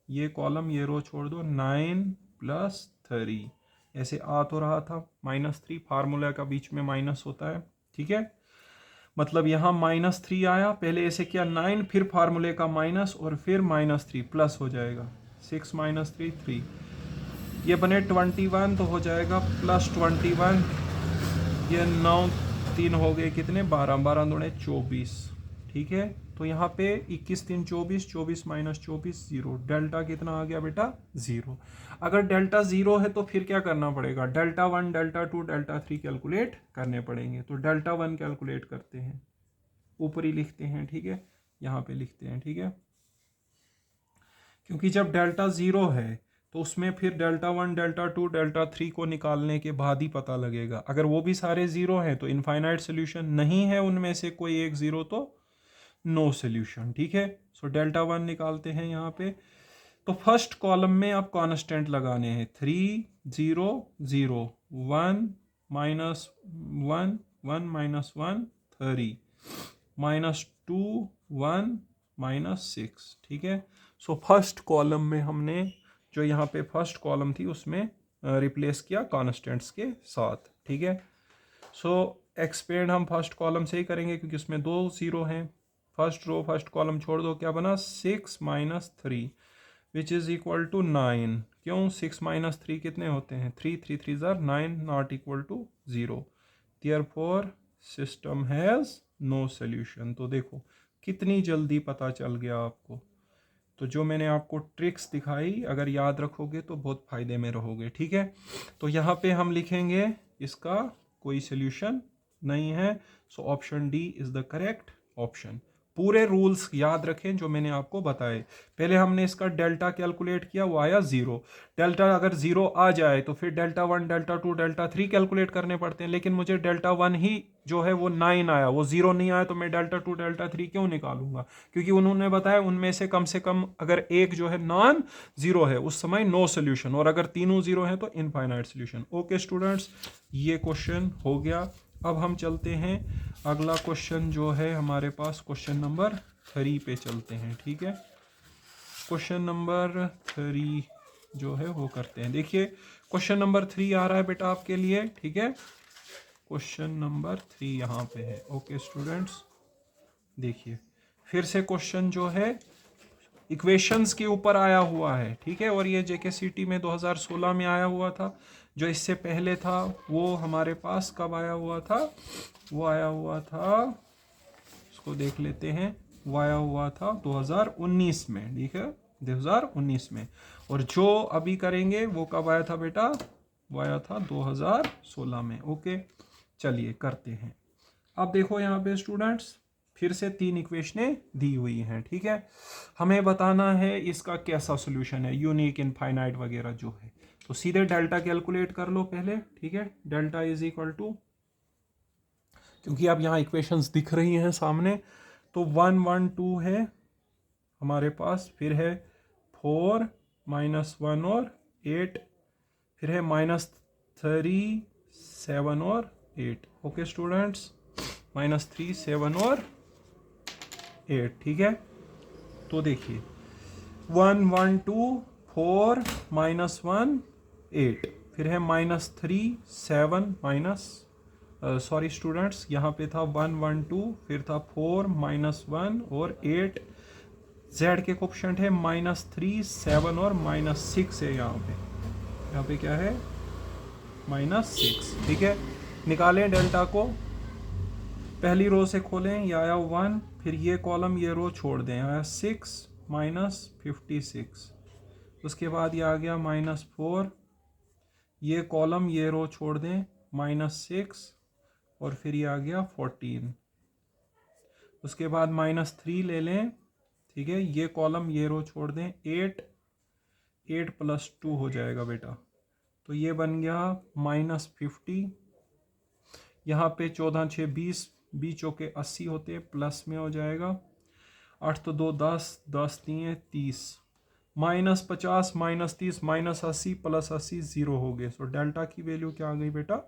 ये कॉलम ये रो छोड़ दो, 9 + 3, ऐसे आ तो रहा था -3, फार्मूला का बीच में माइनस होता है, ठीक है। मतलब यहाँ -3 आया, पहले ऐसे किया 9, फिर फार्मूले का माइनस और फिर -3 प्लस हो जाएगा, 6 -3 3, ये बने 21 तो हो जाएगा +21, ये 9 3 हो गए कितने, 12 12 दूने 24, ठीक है। तो यहाँ पे 21 3 24, 24 -24 0, डेल्टा कितना आ गया बेटा 0। अगर डेल्टा 0 है तो फिर क्या करना पड़ेगा, डेल्टा 1 डेल्टा 2 डेल्टा 3 कैलकुलेट करने पड़ेंगे। तो डेल्टा 1 कैलकुलेट करते हैं, ऊपर ही लिखते हैं, ठीक है, यहाँ पे लिखते हैं, ठीक है। क्योंकि जब डेल्टा 0 है तो उसमें फिर डेल्टा 1 डेल्टा 2 डेल्टा 3 को निकालने के बाद ही पता लगेगा। अगर वो भी सारे ज़ीरो हैं तो इनफाइनाइट सोल्यूशन, नहीं है उनमें से कोई एक ज़ीरो तो नो सोल्यूशन, ठीक है। सो डेल्टा 1 निकालते हैं यहाँ पे। तो फर्स्ट कॉलम में आप कांस्टेंट लगाने हैं, 3 0 0 1 -1 1 -1 3 -2 1 -6, ठीक है। सो फर्स्ट कॉलम में हमने जो यहाँ पे फर्स्ट कॉलम थी उसमें रिप्लेस किया कांस्टेंट्स के साथ, ठीक है। सो एक्सपेंड हम फर्स्ट कॉलम से ही करेंगे क्योंकि उसमें 2 0 हैं। फर्स्ट रो फर्स्ट कॉलम छोड़ दो, क्या बना 6 -3 विच इज़ इक्वल टू 9। क्यों 6 -3 कितने होते हैं, 3 3 3 ज़ार 9, not equal to 0, therefore system has no solution. तो देखो कितनी जल्दी पता चल गया आपको। तो जो मैंने आपको ट्रिक्स दिखाई अगर याद रखोगे तो बहुत फ़ायदे में रहोगे, ठीक है। तो यहाँ पे हम लिखेंगे इसका कोई सोल्यूशन नहीं है, so option D is the correct option. पूरे रूल्स याद रखें जो मैंने आपको बताए। पहले हमने इसका डेल्टा कैलकुलेट किया, वो आया 0। डेल्टा अगर 0 आ जाए तो फिर डेल्टा 1 डेल्टा 2 डेल्टा 3 कैलकुलेट करने पड़ते हैं, लेकिन मुझे डेल्टा 1 ही जो है वो 9 आया, वो 0 नहीं आया, तो मैं डेल्टा 2 डेल्टा 3 क्यों निकालूंगा, क्योंकि उन्होंने बताया उनमें से कम अगर एक जो है नॉन जीरो है उस समय नो सोल्यूशन, और अगर तीनों जीरो है तो इनफाइनाइट सोल्यूशन। ओके स्टूडेंट्स, ये क्वेश्चन हो गया। अब हम चलते हैं अगला क्वेश्चन जो है हमारे पास, क्वेश्चन नंबर 3 पे चलते हैं, ठीक है। क्वेश्चन नंबर 3 जो है वो करते हैं। देखिए क्वेश्चन नंबर 3 आ रहा है बेटा आपके लिए, ठीक है। क्वेश्चन नंबर 3 यहाँ पे है। ओके स्टूडेंट्स, देखिए फिर से क्वेश्चन जो है इक्वेशंस के ऊपर आया हुआ है, ठीक है। और ये जेकेसीटी में 2016 में आया हुआ था। जो इससे पहले था वो हमारे पास कब आया हुआ था, वो आया हुआ था, इसको देख लेते हैं, वो आया हुआ था 2019 में, ठीक है, 2019 में। और जो अभी करेंगे वो कब आया था बेटा, वो आया था 2016 में। ओके चलिए करते हैं। अब देखो यहाँ पे स्टूडेंट्स फिर से 3 इक्वेशनें दी हुई हैं, ठीक है। हमें बताना है इसका कैसा सोल्यूशन है, यूनिक इनफाइनाइट वगैरह जो है। तो सीधे डेल्टा कैलकुलेट कर लो पहले, ठीक है। डेल्टा इज इक्वल टू, क्योंकि अब यहाँ इक्वेशंस दिख रही हैं सामने, तो 1 1 2 है हमारे पास, फिर है 4 -1 और 8, फिर है -3 7 और 8। ओके स्टूडेंट्स, -3 7 और 8, ठीक है। तो देखिए 1 1 2 4 -1 8, फिर है -3 7 सॉरी स्टूडेंट्स, यहाँ पे था 1 1 2, फिर था 4 -1 और 8। z के कोफिशिएंट है -3 7 और -6 है यहाँ पे क्या है -6, ठीक है। निकालें डेल्टा को, पहली रो से खोलें, ये आया 1, फिर ये कॉलम ये रो छोड़ दें, आया 6 -56। उसके बाद ये आ गया -4, ये कॉलम ये रो छोड़ दें, -6, और फिर ये आ गया 14। उसके बाद -3 ले लें, ठीक है, ये कॉलम ये रो छोड़ दें, 8, 8 + 2 हो जाएगा बेटा, तो ये बन गया -50। यहाँ पे 14 6 20, 20 चौके 80 होते हैं, प्लस में हो जाएगा 8 तो 2 10, 10 3 30, -50 -30 -80 + 80 0 हो गए। सो डेल्टा की वैल्यू क्या आ गई बेटा?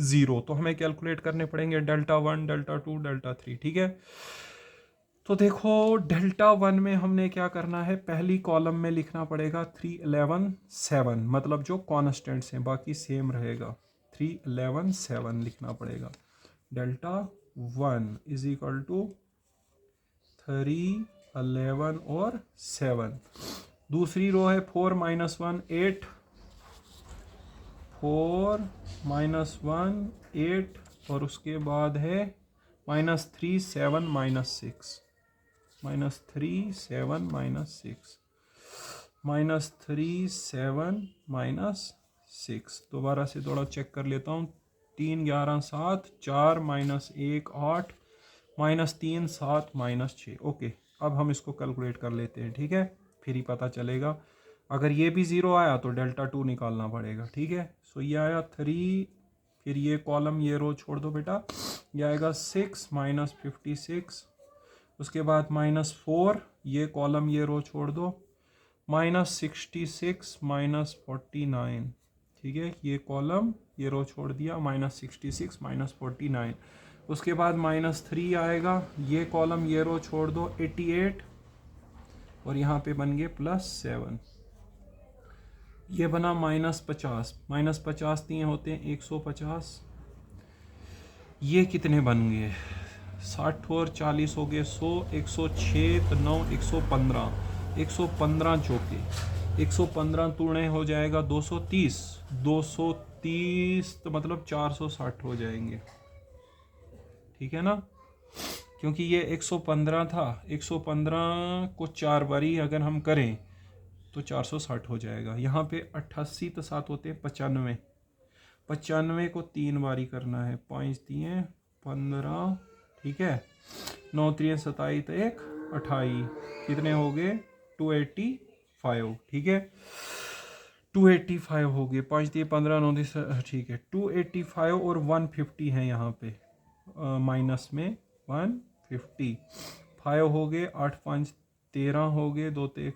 0। तो हमें कैलकुलेट करने पड़ेंगे डेल्टा 1, डेल्टा 2, डेल्टा 3। ठीक है, तो देखो डेल्टा 1 में हमने क्या करना है, पहली कॉलम में लिखना पड़ेगा 3 11 7, मतलब जो कॉन्स्टेंट्स हैं बाकी सेम रहेगा, 3 11 7 लिखना पड़ेगा। डेल्टा 1 = 3 11 और 7। दूसरी रो है 4 - 1 8, 4 - 1 8, और उसके बाद है -3 7 -6, -3 7 -6, -3 7 -6। दोबारा से थोड़ा चेक कर लेता हूँ। 3 11 7, 4 -1 8, -3 7 -6। ओके, अब हम इसको कैलकुलेट कर लेते हैं। ठीक है, फिर ही पता चलेगा। अगर ये भी 0 आया तो डेल्टा 2 निकालना पड़ेगा। ठीक है, सो ये आया 3, फिर ये कॉलम ये रो छोड़ दो बेटा, ये आएगा 6 -56, उसके बाद -4, ये कॉलम ये रो छोड़ दो, -66 -49। ठीक है, ये कॉलम ये रो छोड़ दिया, -66 -49। उसके बाद -3 आएगा, ये कॉलम ये रो छोड़ दो, 88, और यहाँ पे बन गए +7। ये बना -50, -50 दिए होते हैं 150। ये कितने बन गए? 60 और 40 हो गए 100, 106 तो 9 115, 115 चौके, 115 तूड़े हो जाएगा 230, 230 तो मतलब 460 हो जाएंगे। ठीक है ना, क्योंकि ये 115 था, 115 को 4 बारी अगर हम करें तो 460 हो जाएगा। यहाँ पे 88 तो 7 होते हैं 95, 95 को 3 बारी करना है, 5 दिए 15। ठीक है, 9 3 27 तो 1 28, कितने हो गए? 285। ठीक है, 285 हो गए, 5 दिए 15 9 दिए। ठीक है, 285 और 150 है यहाँ पे माइनस में 150, 5 हो गए, 8 5 13 हो गए, 2 तो 1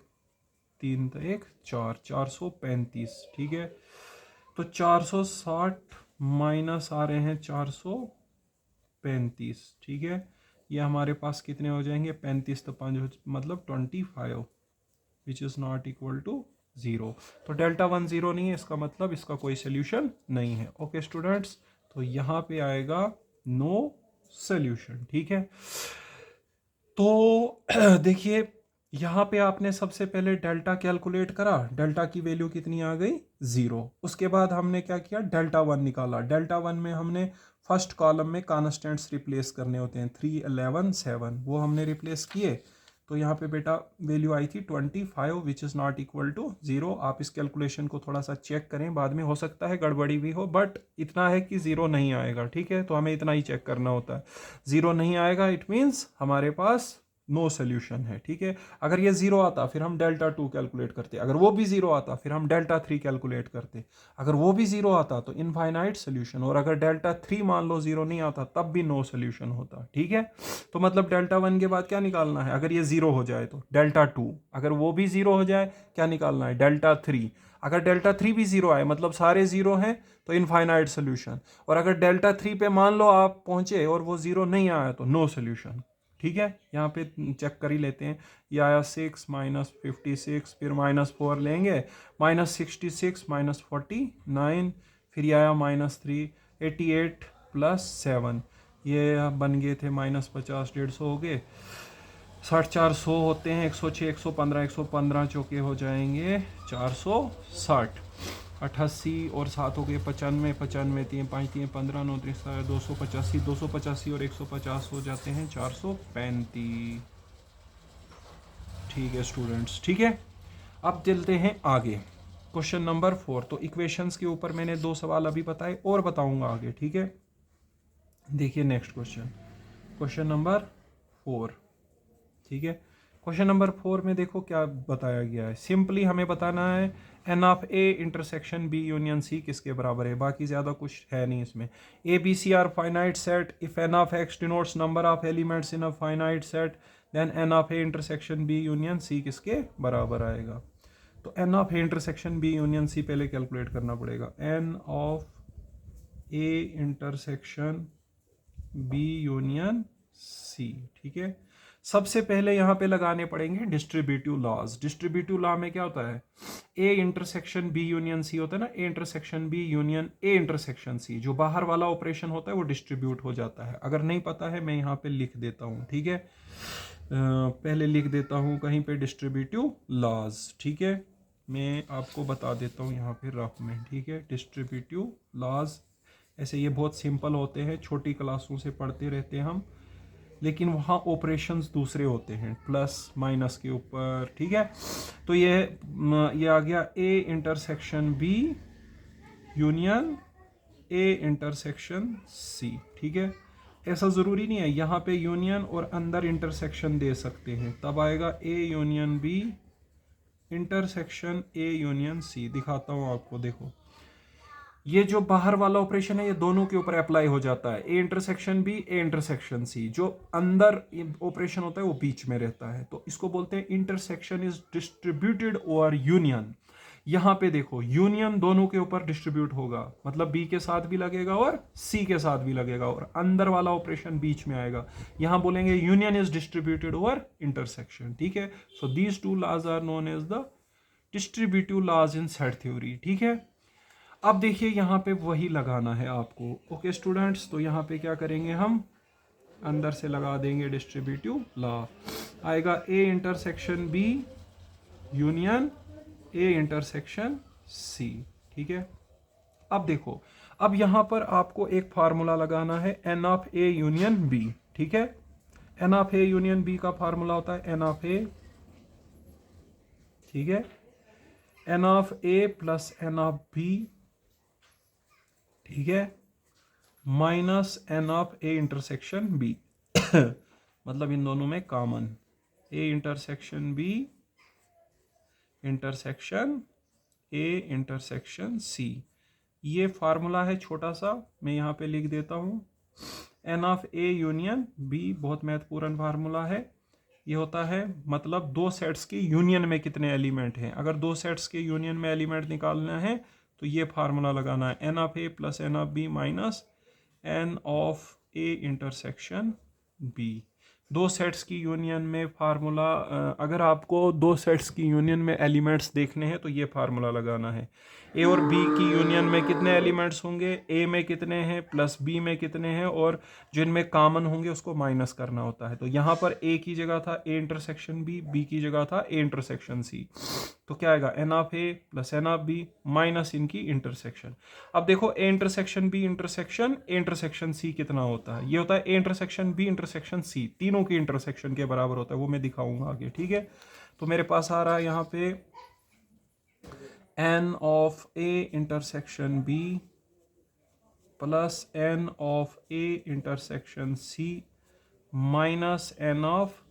3 तो 1 4, 435। ठीक है, तो 460 माइनस आ रहे हैं 435। ठीक है, ये हमारे पास कितने हो जाएंगे? 35 तो 5 मतलब 25, which is not equal to 0। तो डेल्टा 1 0 नहीं है, इसका मतलब इसका कोई सोल्यूशन नहीं है। ओके स्टूडेंट्स, तो यहाँ पे आएगा नो सोल्यूशन। ठीक है, तो देखिए यहाँ पे आपने सबसे पहले डेल्टा कैलकुलेट करा, डेल्टा की वैल्यू कितनी आ गई? 0। उसके बाद हमने क्या किया? डेल्टा 1 निकाला। डेल्टा 1 में हमने फर्स्ट कॉलम में कॉन्स्टेंट्स रिप्लेस करने होते हैं, 3 11 7, वो हमने रिप्लेस किए। तो यहाँ पे बेटा वैल्यू आई थी 25, which is not equal to 0। आप इस कैलकुलेशन को थोड़ा सा चेक करें, बाद में हो सकता है गड़बड़ी भी हो, बट इतना है कि 0 नहीं आएगा। ठीक है, तो हमें इतना ही चेक करना होता है। 0 नहीं आएगा, इट मीन्स हमारे पास नो सोल्यूशन है। ठीक है, अगर ये 0 आता फिर हम डेल्टा 2 कैलकुलेट करते, अगर वो भी 0 आता फिर हम डेल्टा 3 कैलकुलेट करते, अगर वो भी 0 आता तो इनफाइनाइट सोल्यूशन, और अगर डेल्टा 3 मान लो 0 नहीं आता तब भी नो सोल्यूशन होता। ठीक है, तो मतलब डेल्टा 1 के बाद क्या निकालना है? अगर ये 0 हो जाए तो डेल्टा 2, अगर वो भी 0 हो जाए क्या निकालना है? डेल्टा 3। अगर डेल्टा 3 भी 0 आए मतलब सारे 0 हैं तो इनफाइनाइट सोल्यूशन, और अगर डेल्टा 3 पे मान लो आप पहुंचे और वो 0 नहीं आया तो नो सोल्यूशन। ठीक है, यहाँ पे चेक कर ही लेते हैं। ये आया 6 -56, फिर -4 लेंगे, -66 -49, फिर ये आया -3 88 +7, ये बन गए थे -50 150 हो गए, 60 400 होते हैं, 106 115, 115 चौके हो जाएंगे 460, 88 और 7 हो गए 95, 95 3 5 3 15 9 285, 285 और 150 हो जाते हैं 435। ठीक है स्टूडेंट्स, ठीक है, अब चलते हैं आगे। Question number 4। तो इक्वेशंस के ऊपर मैंने 2 सवाल अभी बताए और बताऊंगा आगे। ठीक है, देखिए नेक्स्ट क्वेश्चन, क्वेश्चन नंबर 4। ठीक है, क्वेश्चन नंबर 4 में देखो क्या बताया गया है। सिंपली हमें बताना है n of A intersection B union C किसके बराबर है, बाकी ज़्यादा कुछ है नहीं इसमें। A B C are finite set, if n of X denotes number of elements in a finite set, then n of A intersection B union C किसके बराबर आएगा। तो n of A intersection B union C पहले calculate करना पड़ेगा। N of A intersection B union C, ठीक है। सबसे पहले यहां पे लगाने पड़ेंगे डिस्ट्रीब्यूटिव लॉज। डिस्ट्रीब्यूटिव लॉ में क्या होता है, A intersection B union C होता है ना, A intersection B union A intersection C, जो बाहर वाला ऑपरेशन होता है वो डिस्ट्रीब्यूट हो जाता है। अगर नहीं पता है मैं यहाँ पे लिख देता हूँ, ठीक है। पहले लिख देता हूँ कहीं पे डिस्ट्रीब्यूटिव लॉज, ठीक है। मैं आपको बता देता हूँ यहाँ पे रफ में, ठीक है। डिस्ट्रीब्यूटिव लॉज ऐसे ये बहुत सिंपल होते हैं, छोटी क्लासों से पढ़ते रहते हैं हम, लेकिन वहाँ ऑपरेशंस दूसरे होते हैं प्लस माइनस के ऊपर, ठीक है। तो ये आ गया A intersection B union A intersection C, ठीक है। ऐसा ज़रूरी नहीं है, यहाँ पे यूनियन और अंदर इंटरसेक्शन दे सकते हैं, तब आएगा A union B intersection A union C. दिखाता हूँ आपको, देखो ये जो बाहर वाला ऑपरेशन है ये दोनों के ऊपर अप्लाई हो जाता है, A intersection B A intersection C. जो अंदर ऑपरेशन होता है वो बीच में रहता है, तो इसको बोलते हैं intersection is distributed over union. यहां पे देखो यूनियन दोनों के ऊपर डिस्ट्रीब्यूट होगा, मतलब बी के साथ भी लगेगा और सी के साथ भी लगेगा, और अंदर वाला ऑपरेशन बीच में आएगा। यहां बोलेंगे union is distributed over intersection, ठीक है। So these two laws are known as the distributive laws in set theory, ठीक है। अब देखिए यहाँ पे वही लगाना है आपको, ओके स्टूडेंट्स। तो यहाँ पे क्या करेंगे, हम अंदर से लगा देंगे डिस्ट्रीब्यूटिव लॉ। आएगा A intersection B union A intersection C, ठीक है। अब देखो, अब यहाँ पर आपको एक फार्मूला लगाना है n of A union B, ठीक है। N of A union B का फार्मूला होता है एन ऑफ ए, ठीक है, n of A plus n of B, ठीक है, minus n of A intersection B मतलब इन दोनों में common, A intersection B intersection A intersection C. ये फार्मूला है छोटा सा, मैं यहाँ पे लिख देता हूँ। N of A union B बहुत महत्वपूर्ण फार्मूला है। ये होता है मतलब दो सेट्स की यूनियन में कितने एलिमेंट हैं। अगर दो सेट्स के यूनियन में एलिमेंट निकालना है तो ये फार्मूला लगाना है, n of A plus n of B minus n of A intersection B. दो सेट्स की यूनियन में फार्मूला, अगर आपको दो सेट्स की यूनियन में एलिमेंट्स देखने हैं तो ये फार्मूला लगाना है। ए और बी की यूनियन में कितने एलिमेंट्स होंगे, ए में कितने हैं प्लस बी में कितने हैं, और जिनमें कॉमन होंगे उसको माइनस करना होता है। तो यहाँ पर ए की जगह था ए इंटरसेक्शन बी, बी की जगह था ए इंटरसेक्शन सी। तो क्या आएगा, n of A plus n of B minus इनकी इंटरसेक्शन। अब देखो A intersection B intersection A intersection C कितना होता है, ये होता है A intersection B intersection C, तीनों की इंटरसेक्शन के बराबर होता है, वो मैं दिखाऊंगा आगे, ठीक है। तो मेरे पास आ रहा है यहाँ पे n of A intersection B plus n of A intersection C minus n of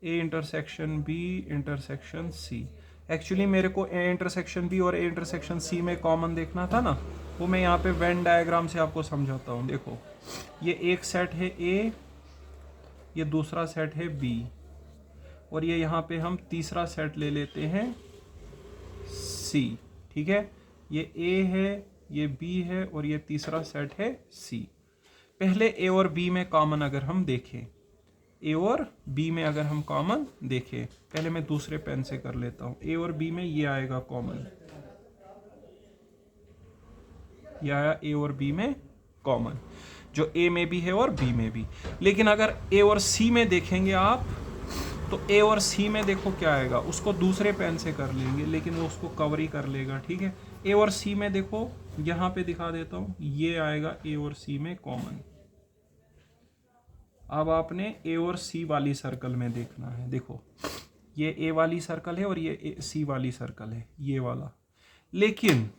A intersection B intersection C. Actually मेरे को ए इंटरसेक्शन बी और ए इंटरसेक्शन सी में कॉमन देखना था ना, वो मैं यहाँ पे वेन डायग्राम से आपको समझाता हूँ। देखो ये एक सेट है ए, ये दूसरा सेट है बी, और ये यहाँ पे हम तीसरा सेट ले लेते हैं सी, ठीक है। ये ए है, ये बी है, और ये तीसरा सेट है सी। पहले ए और बी में कॉमन अगर हम देखें, ए और बी में अगर हम कॉमन देखें, पहले मैं दूसरे पेन से कर लेता हूं। ए और बी में ये आएगा कॉमन, ये आया ए और बी में कॉमन, जो ए में भी है और बी में भी। लेकिन अगर ए और सी में देखेंगे आप, तो ए और सी में देखो क्या आएगा, उसको दूसरे पेन से कर लेंगे लेकिन वो उसको कवर ही कर लेगा, ठीक है। ए और सी में देखो, यहाँ पे दिखा देता हूँ, ये आएगा ए और सी में कॉमन। अब आपने ए और सी वाली सर्कल में देखना है, देखो ये ए वाली सर्कल है और ये सी वाली सर्कल है, ये वाला। लेकिन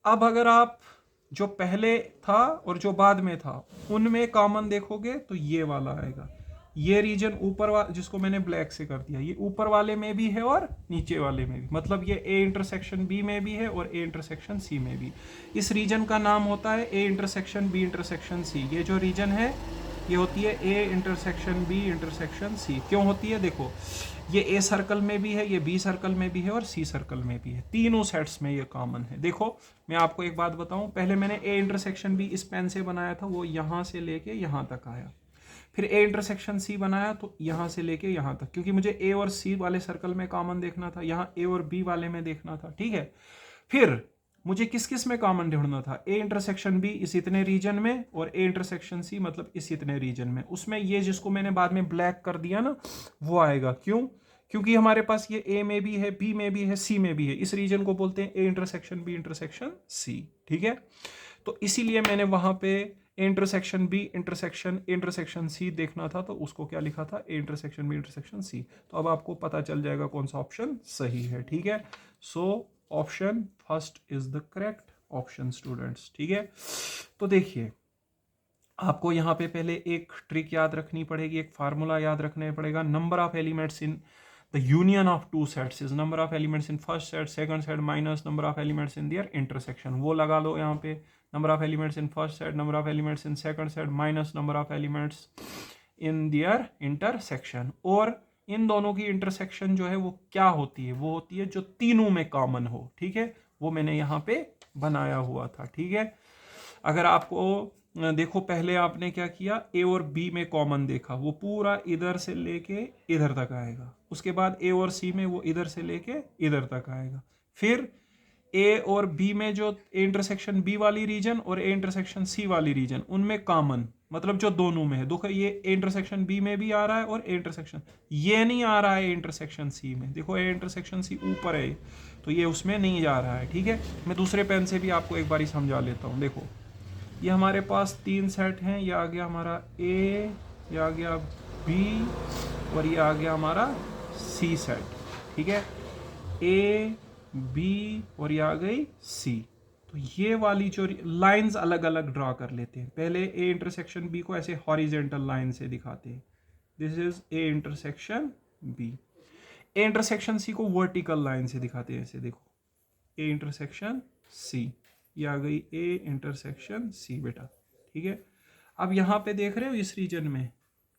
अब अगर आप जो पहले था और जो बाद में था उनमें कॉमन देखोगे तो ये वाला आएगा, ये रीजन जिसको मैंने ब्लैक से कर दिया, ये ऊपर वाले में भी है और नीचे वाले में भी, मतलब ये ए इंटरसेक्शन बी में भी है और ए इंटरसेक्शन सी में भी। इस रीजन का नाम होता है A intersection B intersection C. ये जो रीजन है ये होती है A intersection B intersection C. क्यों होती है? देखो, ये ए सर्कल में भी है, ये बी सर्कल में भी है और सी सर्कल में भी है, तीनों सेट्स में ये कॉमन है। देखो मैं आपको एक बात बताऊं, पहले मैंने ए इंटरसेक्शन बी इस पेन से बनाया था, वो यहाँ से लेके यहाँ तक आया। फिर ए इंटरसेक्शन सी बनाया तो यहाँ से लेके यहाँ तक, क्योंकि मुझे ए और सी वाले सर्कल में कॉमन देखना था, यहाँ ए और बी वाले में देखना था, ठीक है। फिर मुझे किस किस में कॉमन ढूंढना था? ए इंटरसेक्शन बी इस इतने रीजन में और ए इंटरसेक्शन सी मतलब इस इतने रीजन में। उसमें ये जिसको मैंने बाद में ब्लैक कर दिया ना, वो आएगा। क्यों? क्योंकि हमारे पास ये ए में भी है, बी में भी है, सी में भी है। इस रीजन को बोलते हैं A intersection B intersection C, ठीक है। तो इसीलिए मैंने वहां पे A intersection B intersection C देखना था, तो उसको क्या लिखा था? A intersection B intersection C. तो अब आपको पता चल जाएगा कौन सा ऑप्शन सही है, ठीक है। So option first is the correct option students, ठीक है। तो देखिए, आपको यहाँ पे पहले एक ट्रिक याद रखनी पड़ेगी, एक फार्मूला याद रखना पड़ेगा। Number of elements in the union of two sets is number of elements in first set second set minus number of elements in their intersection. वो लगा लो यहाँ पे, number of elements in first set number of elements in second set minus number of elements in their intersection. और इन दोनों की intersection जो है वो क्या होती है? वो होती है जो तीनों में कॉमन हो, ठीक है। वो मैंने यहाँ पे बनाया हुआ था, ठीक है। अगर आपको देखो, पहले आपने क्या किया, ए और बी में कॉमन देखा, वो पूरा इधर से लेके इधर तक आएगा। उसके बाद ए और सी में वो इधर से लेके इधर तक आएगा। फिर ए और बी में जो ए इंटरसेक्शन बी वाली रीजन और ए इंटरसेक्शन सी वाली रीजन, उनमें कॉमन मतलब जो दोनों में है। देखो, ये ए इंटरसेक्शन बी में भी आ रहा है और ए इंटरसेक्शन, ये नहीं आ रहा है ए इंटरसेक्शन सी में। देखो, ए इंटरसेक्शन सी ऊपर है तो ये उसमें नहीं जा रहा है, ठीक है। मैं दूसरे पेन से भी आपको एक बार समझा लेता हूँ। देखो, ये हमारे पास तीन सेट हैं, ये आ गया हमारा ए, ये आ गया बी और ये आ गया हमारा सी सेट, ठीक है। ए बी और ये आ गई सी। तो ये वाली जो लाइंस अलग अलग ड्रा कर लेते हैं। पहले ए इंटरसेक्शन बी को ऐसे हॉरिजेंटल लाइन से दिखाते हैं, this is A intersection B. A intersection C को वर्टिकल लाइन से दिखाते हैं, ऐसे देखो, ए इंटरसेक्शन सी, ये आ गई ए इंटरसेक्शन सी बेटा, ठीक है। अब यहाँ पे देख रहे हो, इस रीजन में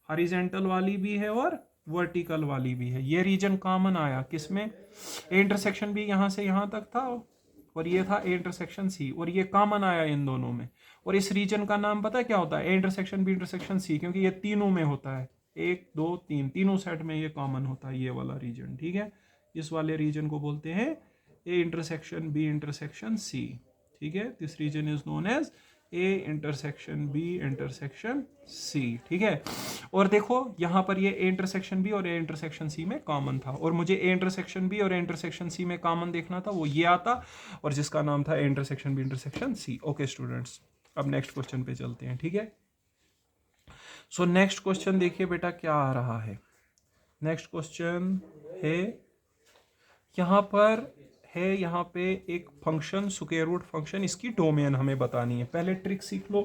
हॉरिजेंटल वाली भी है और वर्टिकल वाली भी है। ये रीजन कॉमन आया किसमें? ए इंटरसेक्शन बी यहाँ से यहाँ तक था और ये था ए इंटरसेक्शन सी, और ये कॉमन आया इन दोनों में। और इस रीजन का नाम पता है क्या होता है? A intersection B intersection C, क्योंकि ये तीनों में होता है, एक दो तीन, तीनों सेट में ये कॉमन होता है, ये वाला रीजन, ठीक है। इस वाले रीजन को बोलते हैं A intersection B intersection C, ठीक है। This region is known as A intersection B intersection C, ठीक है। और देखो, यहाँ पर ये ए इंटरसेक्शन बी और ए इंटरसेक्शन सी में कॉमन था, और मुझे ए इंटरसेक्शन बी और ए इंटरसेक्शन सी में कॉमन देखना था, वो ये आता, और जिसका नाम था A intersection B intersection C. Okay students, अब नेक्स्ट क्वेश्चन पे चलते हैं, ठीक है। सो नेक्स्ट क्वेश्चन देखिए बेटा क्या आ रहा है। नेक्स्ट क्वेश्चन है, यहाँ पे एक फंक्शन स्क्वायर रूट फंक्शन, इसकी डोमेन हमें बतानी है। पहले ट्रिक सीख लो,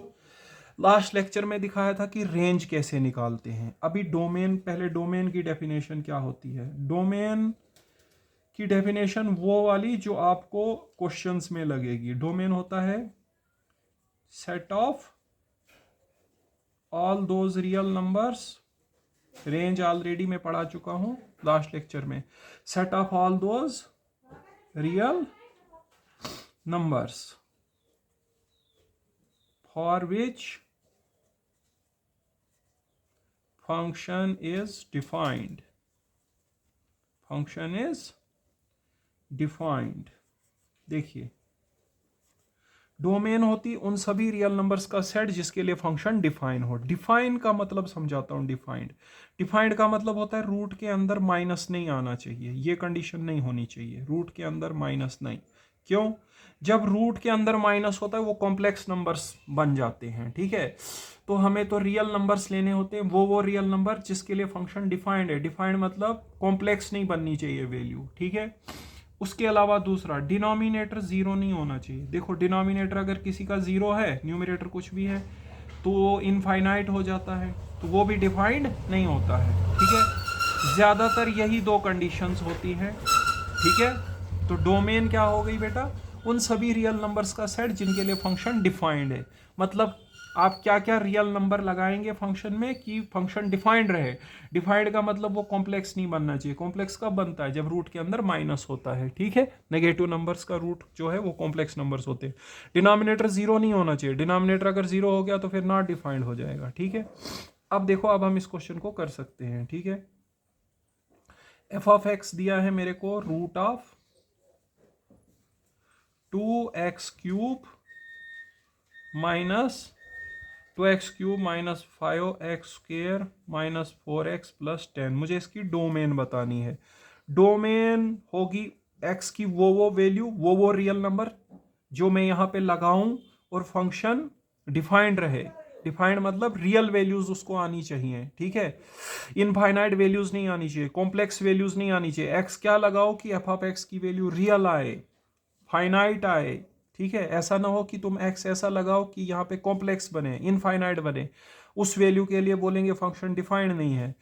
लास्ट लेक्चर में दिखाया था कि रेंज कैसे निकालते हैं। अभी डोमेन, पहले डोमेन की डेफिनेशन क्या होती है? डोमेन की डेफिनेशन वो वाली जो आपको क्वेश्चंस में लगेगी। डोमेन होता है set of all those real numbers, range already मैं पढ़ा चुका हूं लास्ट लेक्चर में। Set of all those real numbers for which function is defined. Function is defined. देखिए, डोमेन होती उन सभी रियल नंबर्स का सेट जिसके लिए फंक्शन डिफाइन हो। डिफाइन का मतलब समझाता हूं। डिफाइंड का मतलब होता है रूट के अंदर माइनस नहीं आना चाहिए, ये कंडीशन नहीं होनी चाहिए, रूट के अंदर माइनस नहीं। क्यों? जब रूट के अंदर माइनस होता है वो कॉम्प्लेक्स नंबर्स बन जाते हैं, ठीक है। तो हमें तो रियल नंबर्स लेने होते हैं, वो रियल नंबर जिसके लिए फंक्शन डिफाइंड है। डिफाइंड मतलब कॉम्प्लेक्स नहीं बननी चाहिए वैल्यू, ठीक है। उसके अलावा दूसरा, डिनोमिनेटर जीरो नहीं होना चाहिए। देखो, डिनोमिनेटर अगर किसी का जीरो है, न्यूमरेटर कुछ भी है, तो वो इनफाइनाइट हो जाता है, तो वो भी डिफाइंड नहीं होता है। ठीक है, ज़्यादातर यही दो कंडीशंस होती हैं। ठीक है, तो डोमेन क्या हो गई बेटा, उन सभी रियल नंबर्स का सेट जिनके लिए फंक्शन डिफाइंड है। मतलब आप क्या क्या रियल नंबर लगाएंगे फंक्शन में कि फंक्शन डिफाइंड रहे। डिफाइंड का मतलब वो कॉम्प्लेक्स नहीं बनना चाहिए। कॉम्प्लेक्स कब बनता है, जब रूट के अंदर माइनस होता है। ठीक है, नेगेटिव नंबर्स का रूट जो है वो कॉम्प्लेक्स नंबर्स होते हैं। डिनोमिनेटर जीरो नहीं होना चाहिए, डिनोमिनेटर अगर जीरो हो गया तो फिर नॉट डिफाइंड हो जाएगा। ठीक है, अब देखो, अब हम इस क्वेश्चन को कर सकते हैं। ठीक है, एफ ऑफ एक्स दिया है मेरे को root of 2x³ minus 2x³ minus 5x² minus 4x plus 10। मुझे इसकी डोमेन बतानी है। डोमेन होगी x की वो वैल्यू, वो रियल नंबर जो मैं यहाँ पे लगाऊं और फंक्शन डिफाइंड रहे। डिफाइंड मतलब रियल वैल्यूज उसको आनी चाहिए। ठीक है, इनफाइनाइट वैल्यूज नहीं आनी चाहिए, कॉम्प्लेक्स वैल्यूज नहीं आनी चाहिए। x क्या लगाओ कि एफ ऑफ एक्स की वैल्यू रियल आए, फाइनाइट आए। ठीक है, ऐसा ना हो कि तुम x ऐसा लगाओ कि यहाँ पे कॉम्प्लेक्स बने, इनफाइनाइट बने, उस वैल्यू के लिए बोलेंगे फंक्शन डिफाइंड नहीं है।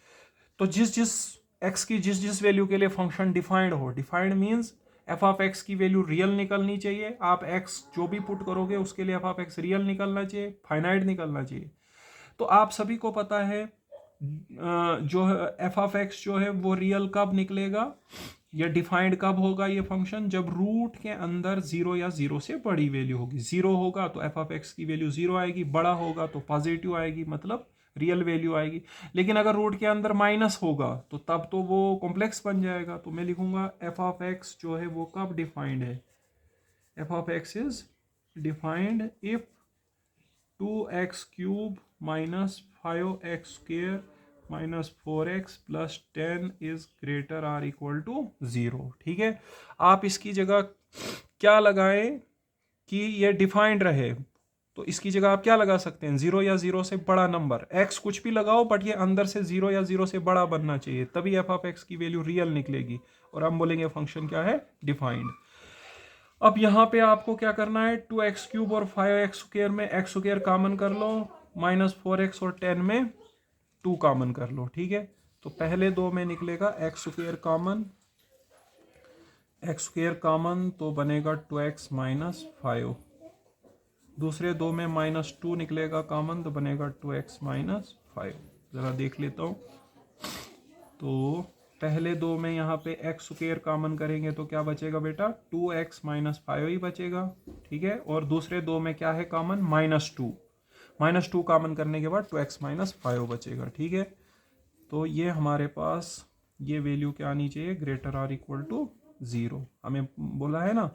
तो जिस जिस x की जिस जिस वैल्यू के लिए फंक्शन डिफाइंड हो, defined means F of X की वैल्यू रियल निकलनी चाहिए। आप x जो भी पुट करोगे उसके लिए एफ ऑफ एक्स रियल निकलना चाहिए, फाइनाइट निकलना चाहिए। तो आप सभी को पता है जो एफ ऑफ एक्स जो है वो रियल कब निकलेगा या डिफाइंड कब होगा ये फंक्शन, जब रूट के अंदर जीरो या जीरो से बड़ी वैल्यू होगी। जीरो होगा तो एफ ऑफ एक्स की वैल्यू जीरो आएगी, बड़ा होगा तो पॉजिटिव आएगी, मतलब रियल वैल्यू आएगी। लेकिन अगर रूट के अंदर माइनस होगा तो तब तो वो कॉम्प्लेक्स बन जाएगा। तो मैं लिखूंगा एफ ऑफ एक्स जो है वो कब डिफाइंड है, F of X is defined if 2x³ minus 5x² minus 4x plus 10 is greater or equal to 0। ठीक है, आप इसकी जगह क्या लगाएं कि ये डिफाइंड रहे, तो इसकी जगह आप क्या लगा सकते हैं, जीरो या जीरो से बड़ा नंबर। x कुछ भी लगाओ बट ये अंदर से जीरो या जीरो से बड़ा बनना चाहिए, तभी एफ ऑफ एक्स की वैल्यू रियल निकलेगी और हम बोलेंगे फंक्शन क्या है, डिफाइंड। अब यहाँ पे आपको क्या करना है, 2x³ और 5x² में x² कॉमन कर लो, माइनस 4x और 10 में 2 कॉमन कर लो। ठीक है, तो पहले दो में निकलेगा x² कॉमन, x² कॉमन तो बनेगा 2x माइनस 5। दूसरे दो में -2 निकलेगा कॉमन तो बनेगा 2x माइनस 5। ज़रा देख लेता हूँ, तो पहले दो में यहाँ पे x² कॉमन करेंगे तो क्या बचेगा बेटा, 2x माइनस 5 ही बचेगा। ठीक है, और दूसरे दो में क्या है कॉमन, -2। -2 कॉमन करने के बाद 2x माइनस 5 बचेगा। ठीक है, तो ये हमारे पास ये वैल्यू क्या आनी चाहिए, ग्रेटर आर इक्वल टू 0। हमें बोला है ना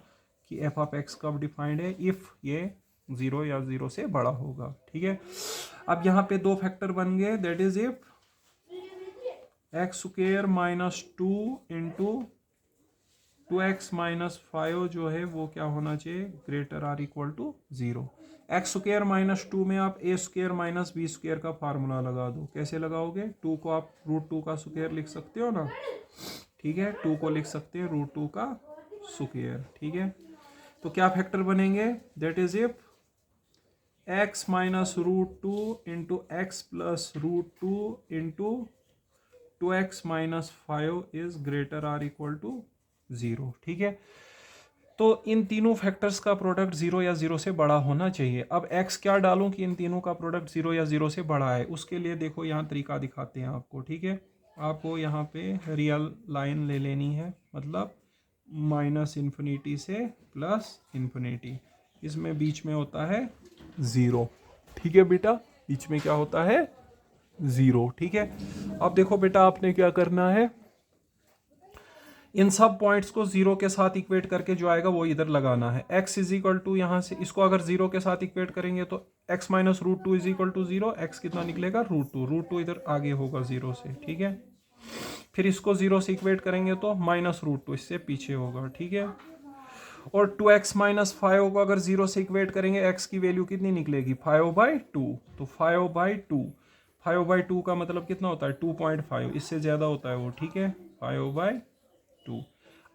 कि एफ ऑफ एक्स कब डिफाइंड है, इफ ये 0 या 0 से बड़ा होगा। ठीक है, अब यहाँ पे दो फैक्टर बन गए, that is if x² minus 2 into 2x minus 5 जो है वो क्या होना चाहिए, greater or equal to 0। x² minus 2 में आप a² माइनस b² का फार्मूला लगा दो। कैसे लगाओगे, 2 को आप √2 का स्क्वायर लिख सकते हो ना। ठीक है, 2 को लिख सकते हैं √2 का स्क्वायर। ठीक है, तो क्या फैक्टर बनेंगे, that is if x minus √2 into X plus √2 into 2x minus 5 is greater or equal to 0। ठीक है, तो इन तीनों फैक्टर्स का प्रोडक्ट 0 या 0 से बड़ा होना चाहिए। अब x क्या डालूं कि इन तीनों का प्रोडक्ट 0 या 0 से बड़ा है, उसके लिए देखो यहाँ तरीका दिखाते हैं आपको। ठीक है, आपको यहाँ पे रियल लाइन ले लेनी है, मतलब -∞ से +∞। इसमें बीच में होता है 0। ठीक है बेटा, बीच में क्या होता है, 0। ठीक है, अब देखो बेटा आपने क्या करना है, इन सब पॉइंट्स को 0 के साथ इक्वेट करके जो आएगा वो इधर लगाना है। x इज इक्वल टू यहाँ से इसको अगर 0 के साथ इक्वेट करेंगे तो x minus √2 is equal to 0। x कितना निकलेगा, √2 इधर आगे होगा 0 से। ठीक है, फिर इसको 0 से इक्वेट करेंगे तो -√2 इससे पीछे होगा। ठीक है, और 2x माइनस 5 को अगर 0 से इक्वेट करेंगे x की वैल्यू कितनी निकलेगी, 5/2। तो 5/2, 5/2 का मतलब कितना होता है, 2.5, इससे ज़्यादा होता है वो। ठीक है, 5/2।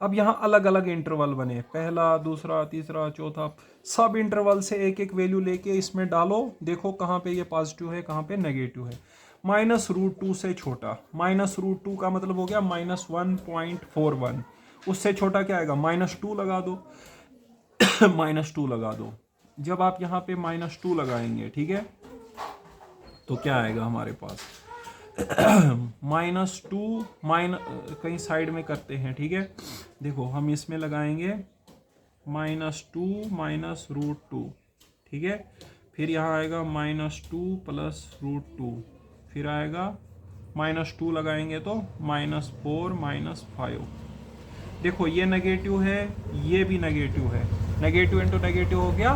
अब यहाँ अलग अलग इंटरवल बने, पहला, दूसरा, तीसरा, चौथा, सब इंटरवल से एक एक वैल्यू लेके इसमें डालो, देखो कहाँ पे ये पॉजिटिव है कहाँ पे नेगेटिव है। -√2 से छोटा, -√2 का मतलब हो गया -1.41, उससे छोटा क्या आएगा, -2 लगा दो। -2 लगा दो। जब आप यहाँ पे -2 लगाएंगे, ठीक है, तो क्या आएगा हमारे पास, -2 कहीं साइड में करते हैं, ठीक है, देखो हम इसमें लगाएंगे -2 -√2, ठीक है, फिर यहाँ आएगा -2 +√2, फिर आएगा -2 लगाएंगे तो -4 -5। देखो ये नेगेटिव है, ये भी नेगेटिव है, नेगेटिव इंटू नेगेटिव हो गया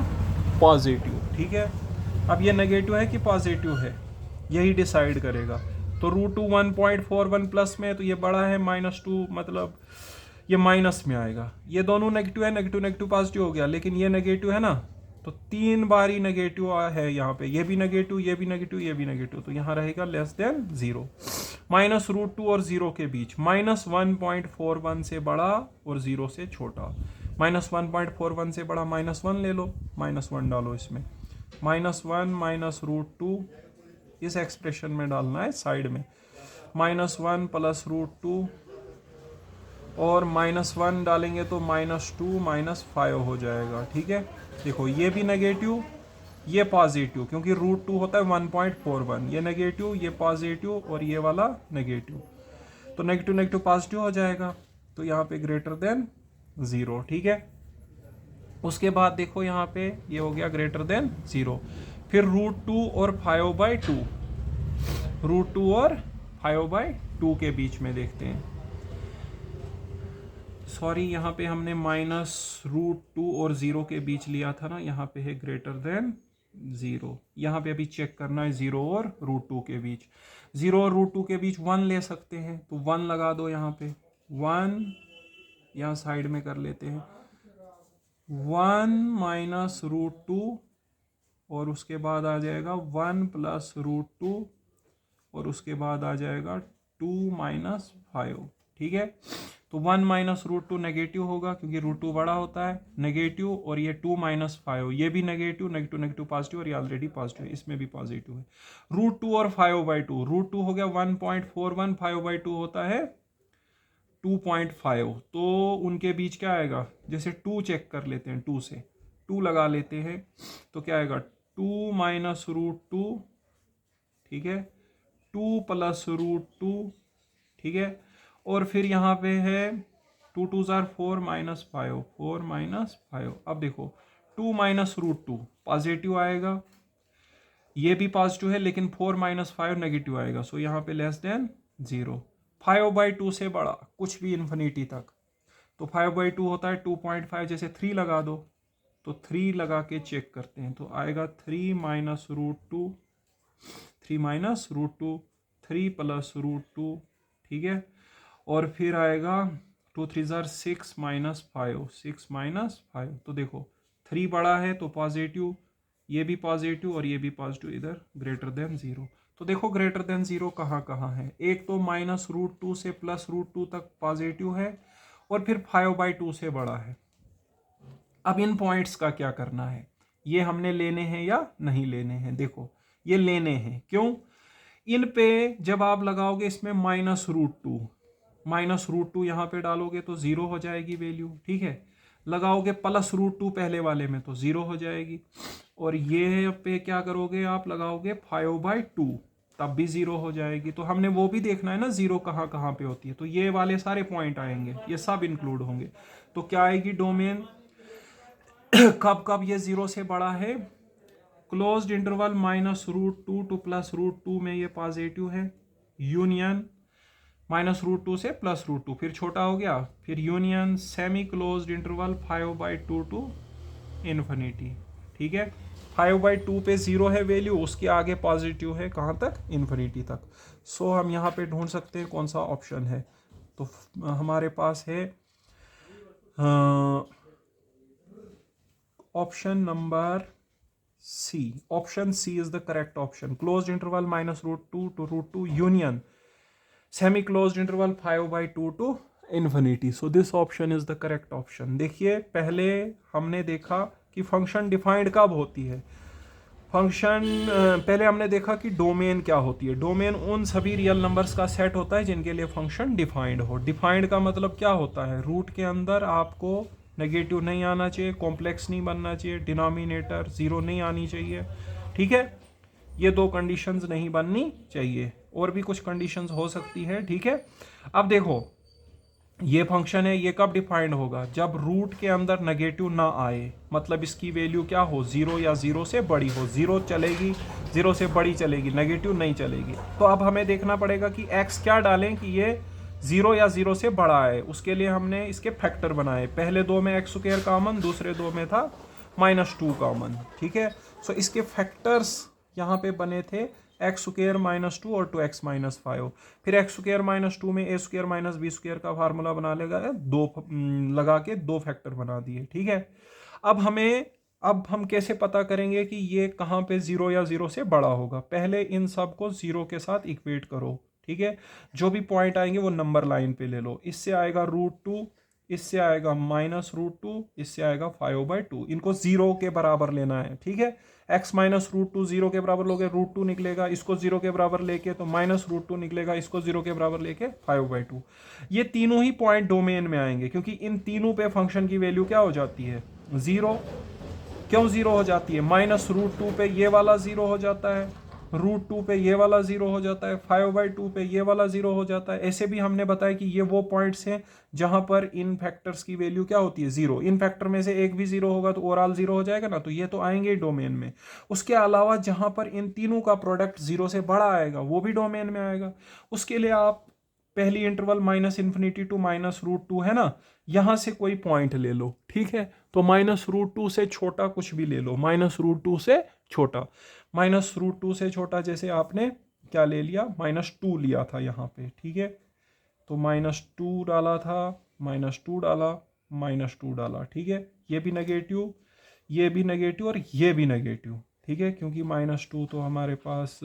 पॉजिटिव, ठीक है। अब ये नेगेटिव है कि पॉजिटिव है, यही डिसाइड करेगा। तो √2 1.41 प्लस में, तो ये बड़ा है, -2 मतलब ये माइनस में आएगा। ये दोनों नेगेटिव है, नेगेटिव नेगेटिव पॉजिटिव हो गया, लेकिन ये नेगेटिव है ना, तो 3 बार ही नेगेटिव है यहाँ पे, ये भी नेगेटिव, ये भी नेगेटिव, ये भी नेगेटिव, तो यहाँ रहेगा <0 -√2 और 0 के बीच, -1.41 से बड़ा और 0 से छोटा। -1.41 से बड़ा -1 ले लो, -1 डालो इसमें, -1 -√2 इस एक्सप्रेशन में डालना है साइड में, -1 +√2 और -1 डालेंगे तो -2 -5 हो जाएगा, ठीक है। देखो ये भी नेगेटिव, ये पॉजिटिव, क्योंकि √2 होता है 1.41, ये नेगेटिव, ये पॉजिटिव और ये वाला नेगेटिव, तो नेगेटिव नेगेटिव पॉजिटिव हो जाएगा, तो यहाँ पे >0, ठीक है। उसके बाद देखो यहाँ पे ये हो गया >0, फिर √2 और 5/2, √2 और 5/2 के बीच में देखते हैं, सॉरी यहाँ पे हमने -√2 और 0 के बीच लिया था ना, यहाँ पे है >0, यहाँ पे अभी चेक करना है 0 और √2 के बीच, 0 और √2 के बीच 1 ले सकते हैं, तो 1 लगा दो यहाँ पे, 1 यहाँ साइड में कर लेते हैं, 1 -√2 और उसके बाद आ जाएगा 1 +√2 और उसके बाद आ जाएगा 2 -5, ठीक है। तो 1 -√2 नेगेटिव होगा, क्योंकि √2 बड़ा होता है, नेगेटिव, और ये 2 -5 ये भी नेगेटिव, नेगेटिव नेगेटिव पॉजिटिव, और ये ऑलरेडी पॉजिटिव है, इसमें भी पॉजिटिव है। √2 और 5/2, √2 हो गया 1.41, 5/2 होता है 2.5, तो उनके बीच क्या आएगा, जैसे 2 चेक कर लेते हैं, 2 से 2 लगा लेते हैं, तो क्या आएगा 2 -√2, ठीक है, 2 +√2, ठीक है, और फिर यहाँ पे है 2 2 4 4 -5, 4 -5। अब देखो 2 -√2 पॉजिटिव आएगा, ये भी पॉजिटिव है, लेकिन 4 -5 नेगेटिव आएगा, सो यहाँ पे <0। 5/2 से बड़ा कुछ भी इन्फिनिटी तक, तो 5/2 होता है 2.5, जैसे 3 लगा दो, तो 3 लगा के चेक करते हैं, तो आएगा 3 -√2, 3 -√2, 3 +√2, ठीक है, और फिर आएगा 2 3 6 -5, 6 -5, तो देखो 3 बड़ा है तो पॉजिटिव, ये भी पॉजिटिव और ये भी पॉजिटिव, इधर >0। तो देखो >0 कहाँ कहाँ है, एक तो -√2 से +√2 तक पॉजिटिव है, और फिर 5/2 से बड़ा है। अब इन पॉइंट्स का क्या करना है, ये हमने लेने हैं या नहीं लेने हैं, देखो ये लेने हैं, क्यों, इन पे जब आप लगाओगे इसमें -√2 यहाँ पे डालोगे तो 0 हो जाएगी वैल्यू, ठीक है, लगाओगे +√2 पहले वाले में तो 0 हो जाएगी, और ये पे क्या करोगे, आप लगाओगे 5/2 तब भी 0 हो जाएगी। तो हमने वो भी देखना है ना 0 कहाँ कहाँ पे होती है, तो ये वाले सारे पॉइंट आएंगे, ये सब इंक्लूड होंगे, तो क्या आएगी डोमेन, कब कब ये 0 से बड़ा है, क्लोज्ड इंटरवल -√2 टू +√2 में ये पॉजिटिव है, यूनियन -√2 से +√2, फिर छोटा हो गया, फिर union semi closed interval 5/2 to infinity, ठीक है, 5/2 पे 0 है वैल्यू, उसके आगे पॉजिटिव है कहाँ तक, इन्फिनिटी तक। सो हम यहाँ पे ढूंढ सकते हैं कौन सा ऑप्शन है, तो हमारे पास है option number C, option C is the correct option, closed interval -√2 to √2 union semi closed interval 5/2 to infinity. So this option is the correct option. देखिए पहले हमने देखा कि फंक्शन डिफाइंड कब होती है। फंक्शन पहले हमने देखा कि डोमेन क्या होती है। डोमेन उन सभी रियल नंबर्स का सेट होता है जिनके लिए फंक्शन डिफाइंड हो। डिफाइंड का मतलब क्या होता है, रूट के अंदर आपको नेगेटिव नहीं आना चाहिए, कॉम्प्लेक्स नहीं बनना चाहिए, डिनोमिनेटर जीरो नहीं आनी चाहिए, ठीक है। ये दो कंडीशंस नहीं बननी चाहिए, और भी कुछ कंडीशंस हो सकती है, ठीक है। अब देखो ये फंक्शन है, ये कब डिफाइंड होगा, जब रूट के अंदर नेगेटिव ना आए, मतलब इसकी वैल्यू क्या हो, जीरो या जीरो से बड़ी हो। जीरो चलेगी, जीरो से बड़ी चलेगी, नेगेटिव नहीं चलेगी। तो अब हमें देखना पड़ेगा कि एक्स क्या डालें कि ये जीरो या जीरो से बड़ा है। उसके लिए हमने इसके फैक्टर बनाए। पहले दो में एक्स स्क्वायर कॉमन, दूसरे दो में था -2 कॉमन, ठीक है। सो इसके फैक्टर्स यहाँ पे बने थे एक्स स्क्वायर -2 और 2x-5। फिर एक्स स्क्वायर -2 में ए स्क्वायर माइनस बी स्क्वायर का फार्मूला बना लेगा, दो लगा के दो फैक्टर बना दिए, ठीक है। अब हम कैसे पता करेंगे कि ये कहाँ पे जीरो या जीरो से बड़ा होगा। पहले इन सब को जीरो के साथ इक्वेट करो, ठीक है। जो भी पॉइंट आएंगे वो नंबर लाइन पे ले लो। इससे आएगा √2, इससे आएगा -√2, इससे आएगा 5/2। इनको जीरो के बराबर लेना है, ठीक है। x -√2 जीरो के बराबर लोगे, √2 निकलेगा, इसको जीरो के बराबर लेके तो -√2 निकलेगा, इसको जीरो के बराबर लेके 5/2। ये तीनों ही पॉइंट डोमेन में आएंगे, क्योंकि इन तीनों पे फंक्शन की वैल्यू क्या हो जाती है, जीरो। क्यों जीरो हो जाती है, -√2 पे ये वाला जीरो हो जाता है, √2 पे ये वाला जीरो हो जाता है, 5/2 पे ये वाला जीरो हो जाता है। ऐसे भी हमने बताया कि ये वो पॉइंट्स हैं जहां पर इन फैक्टर्स की वैल्यू क्या होती है, जीरो। इन फैक्टर में से एक भी जीरो होगा तो ओवरऑल जीरो हो जाएगा ना, तो ये तो आएंगे डोमेन में। उसके अलावा जहां पर इन तीनों का प्रोडक्ट जीरो से बड़ा आएगा वो भी डोमेन में आएगा। उसके लिए आप पहली इंटरवल -∞ टू -√2 है ना, यहां से कोई पॉइंट ले लो, ठीक है। तो -√2 से छोटा कुछ भी ले लो, -√2 से छोटा। -√2 से छोटा जैसे आपने क्या ले लिया, -2 लिया था यहाँ पे, ठीक है। तो -2 डाला था, -2 डाला, -2 डाला, ठीक है। ये भी नेगेटिव, ये भी नेगेटिव और ये भी नेगेटिव, ठीक है। क्योंकि -2 तो हमारे पास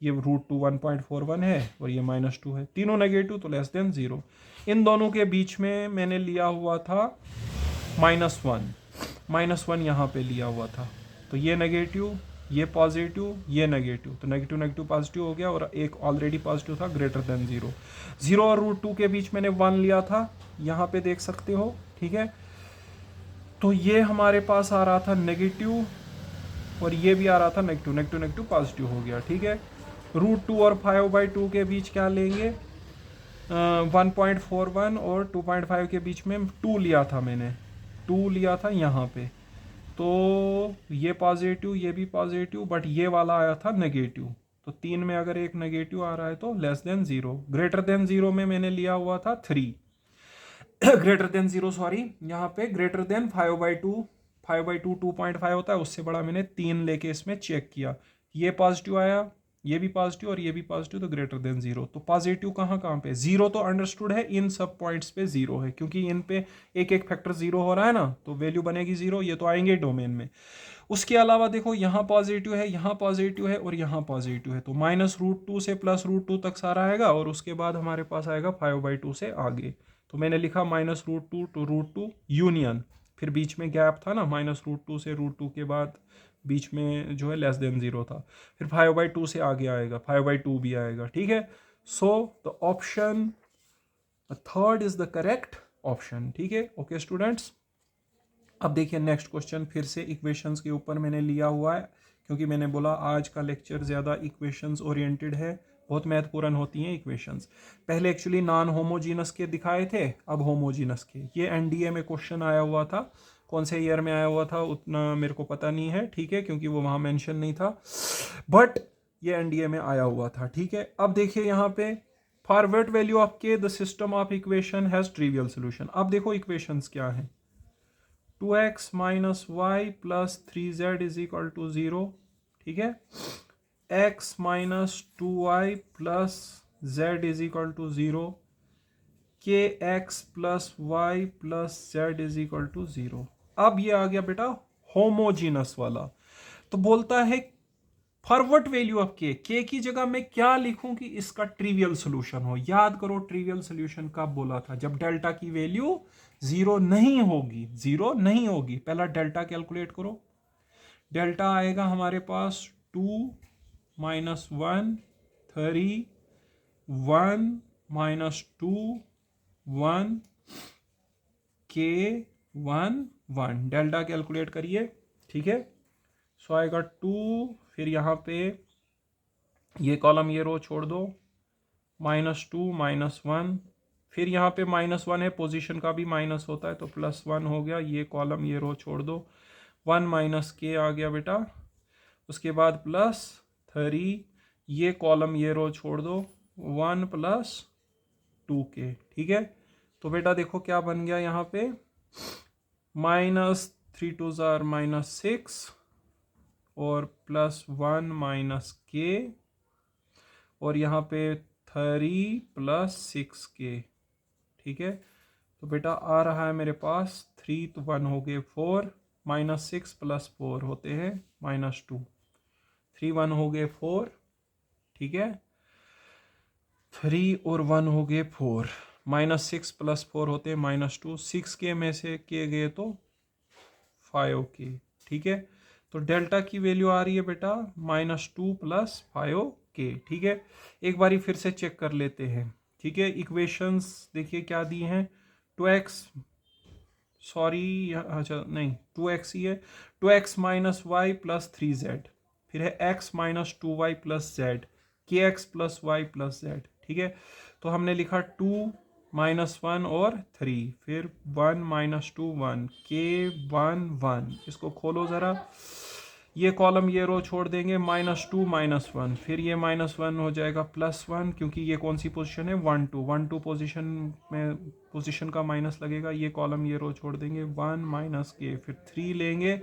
ये √2 1.41 है और ये -2 है, तीनों नेगेटिव, तो लेस देन 0। इन दोनों के बीच में मैंने लिया हुआ था -1 यहाँ पे लिया हुआ था। तो ये नेगेटिव, ये पॉजिटिव, ये नेगेटिव, तो नेगेटिव नेगेटिव पॉजिटिव हो गया, और एक ऑलरेडी पॉजिटिव था ग्रेटर देन 0। 0 और √2 के बीच मैंने 1 लिया था, यहाँ पे देख सकते हो, ठीक है। तो ये हमारे पास आ रहा था नेगेटिव, और ये भी आ रहा था नेगेटिव, नेगेटिव नेगेटिव पॉजिटिव हो गया, ठीक है। √2 और 5/2 के बीच क्या लेंगे, 1.41 और 2.5 के बीच में 2 लिया था मैंने, 2 लिया था यहाँ पे। तो ये पॉजिटिव, ये भी पॉजिटिव, बट ये वाला आया था नेगेटिव। तो 3 में अगर एक नेगेटिव आ रहा है तो लेस देन 0। ग्रेटर देन 0 में मैंने लिया हुआ था 3 ग्रेटर देन 0, सॉरी, यहाँ पे ग्रेटर देन 5/2, 5/2 2.5 होता है, उससे बड़ा मैंने 3 लेके इसमें चेक किया, ये पॉजिटिव आया, ये भी पॉजिटिव और ये भी पॉजिटिव, तो ग्रेटर देन 0। तो पॉजिटिव कहाँ कहाँ पे, 0 तो अंडरस्टूड है, इन सब पॉइंट्स पे 0 है, क्योंकि इन पे एक एक फैक्टर 0 हो रहा है ना, तो वैल्यू बनेगी 0, ये तो आएंगे डोमेन में। उसके अलावा देखो यहाँ पॉजिटिव है, यहाँ पॉजिटिव है और यहाँ पॉजिटिव है, तो -√2 से +√2 तक सारा आएगा, और उसके बाद हमारे पास आएगा 5/2 से आगे। तो मैंने लिखा -√2 टू √2 यूनियन, फिर बीच में गैप था ना, -√2 से √2 के बाद बीच में जो है लेस देन 0 था, फिर 5/2 से आगे आएगा, 5/2 भी आएगा, ठीक है। So the option third is the correct option, ठीक है। ओके स्टूडेंट्स, अब देखिए नेक्स्ट क्वेश्चन, फिर से इक्वेशंस के ऊपर मैंने लिया हुआ है, क्योंकि मैंने बोला आज का लेक्चर ज़्यादा इक्वेशंस ओरिएंटेड है, बहुत महत्वपूर्ण होती हैं इक्वेशंस। पहले एक्चुअली नॉन होमोजीनस के दिखाए थे, अब होमोजीनस के। ये एनडीए में क्वेश्चन आया हुआ था, कौन से ईयर में आया हुआ था उतना मेरे को पता नहीं है, ठीक है, क्योंकि वो वहाँ मेंशन नहीं था, बट ये एनडीए में आया हुआ था, ठीक है। अब देखिए यहाँ पे फॉर व्हाट वैल्यू ऑफ के the system of equation has trivial solution. अब देखो इक्वेशंस क्या है, 2x - y + 3z = 0, ठीक है। x - 2y + z = 0, kx + y + z = 0। अब ये आ गया बेटा होमोजीनस वाला। तो बोलता है फॉर व्हाट वैल्यू ऑफ के की जगह मैं क्या लिखूं कि इसका ट्रिवियल सोल्यूशन हो। याद करो ट्रिवियल सोल्यूशन कब बोला था, जब डेल्टा की वैल्यू जीरो नहीं होगी, जीरो नहीं होगी। पहला डेल्टा कैलकुलेट करो, डेल्टा आएगा हमारे पास 2 माइनस 1 3 1 माइनस 2 1 के 1 1, डेल्टा कैलकुलेट करिए, ठीक है। सो आएगा 2, फिर यहाँ पे ये कॉलम ये रो छोड़ दो, -2 -1, फिर यहाँ पे -1 है, पोजीशन का भी माइनस होता है तो +1 हो गया, ये कॉलम ये रो छोड़ दो, 1 माइनस के आ गया बेटा, उसके बाद +3, ये कॉलम ये रो छोड़ दो, 1 + 2k, ठीक है। तो बेटा देखो क्या बन गया यहाँ पे, -3 2 -6 और +1 -k और यहाँ पे 3 + 6k, ठीक है। तो बेटा आ रहा है मेरे पास 3 तो 1 हो गए 4, -6 + 4 होते हैं -2, 3 1 हो गए 4, ठीक है। 3 और 1 हो गए 4, -6 + 4 होते हैं -2, 6k में से के गए तो 5k, ठीक है। तो डेल्टा की वैल्यू आ रही है बेटा -2 + 5k, ठीक है। एक बारी फिर से चेक कर लेते हैं, ठीक है। इक्वेशंस देखिए क्या दी हैं, 2x, सॉरी अच्छा नहीं 2x ही है, 2x - y + 3z, फिर है x - 2y + z, kx + y + z, ठीक है। तो हमने लिखा 2 -1 और 3, फिर 1 - 2 1, k 1 1, इसको खोलो ज़रा, ये कॉलम ये रो छोड़ देंगे, -2 -1, फिर ये -1 हो जाएगा +1, क्योंकि ये कौन सी पोजीशन है 1 2 1 2 पोजीशन में पोजीशन का माइनस लगेगा, ये कॉलम ये रो छोड़ देंगे, 1 - k, फिर 3 लेंगे,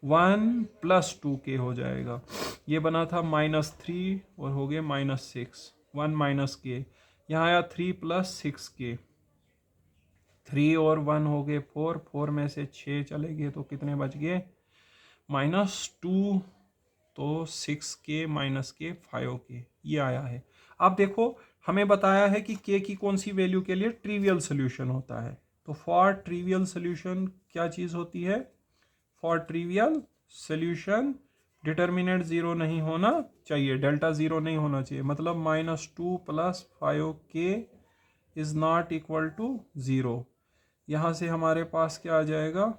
1 + 2k हो जाएगा, ये बना था -3 और हो गए -6, 1 - k, यहाँ आया 3 + 6k, 3 और 1 हो गए 4, 4 में से 6 चले गए तो कितने बच गए -2, तो 6k -k 5k, ये आया है। अब देखो हमें बताया है कि k की कौन सी वैल्यू के लिए ट्रिवियल सोल्यूशन होता है, तो फॉर ट्रिवियल सोल्यूशन क्या चीज़ होती है, फॉर ट्रिवियल सोल्यूशन डिटर्मिनेंट 0 नहीं होना चाहिए, डेल्टा 0 नहीं होना चाहिए, मतलब -2 + 5k is not equal to 0। यहाँ से हमारे पास क्या आ जाएगा,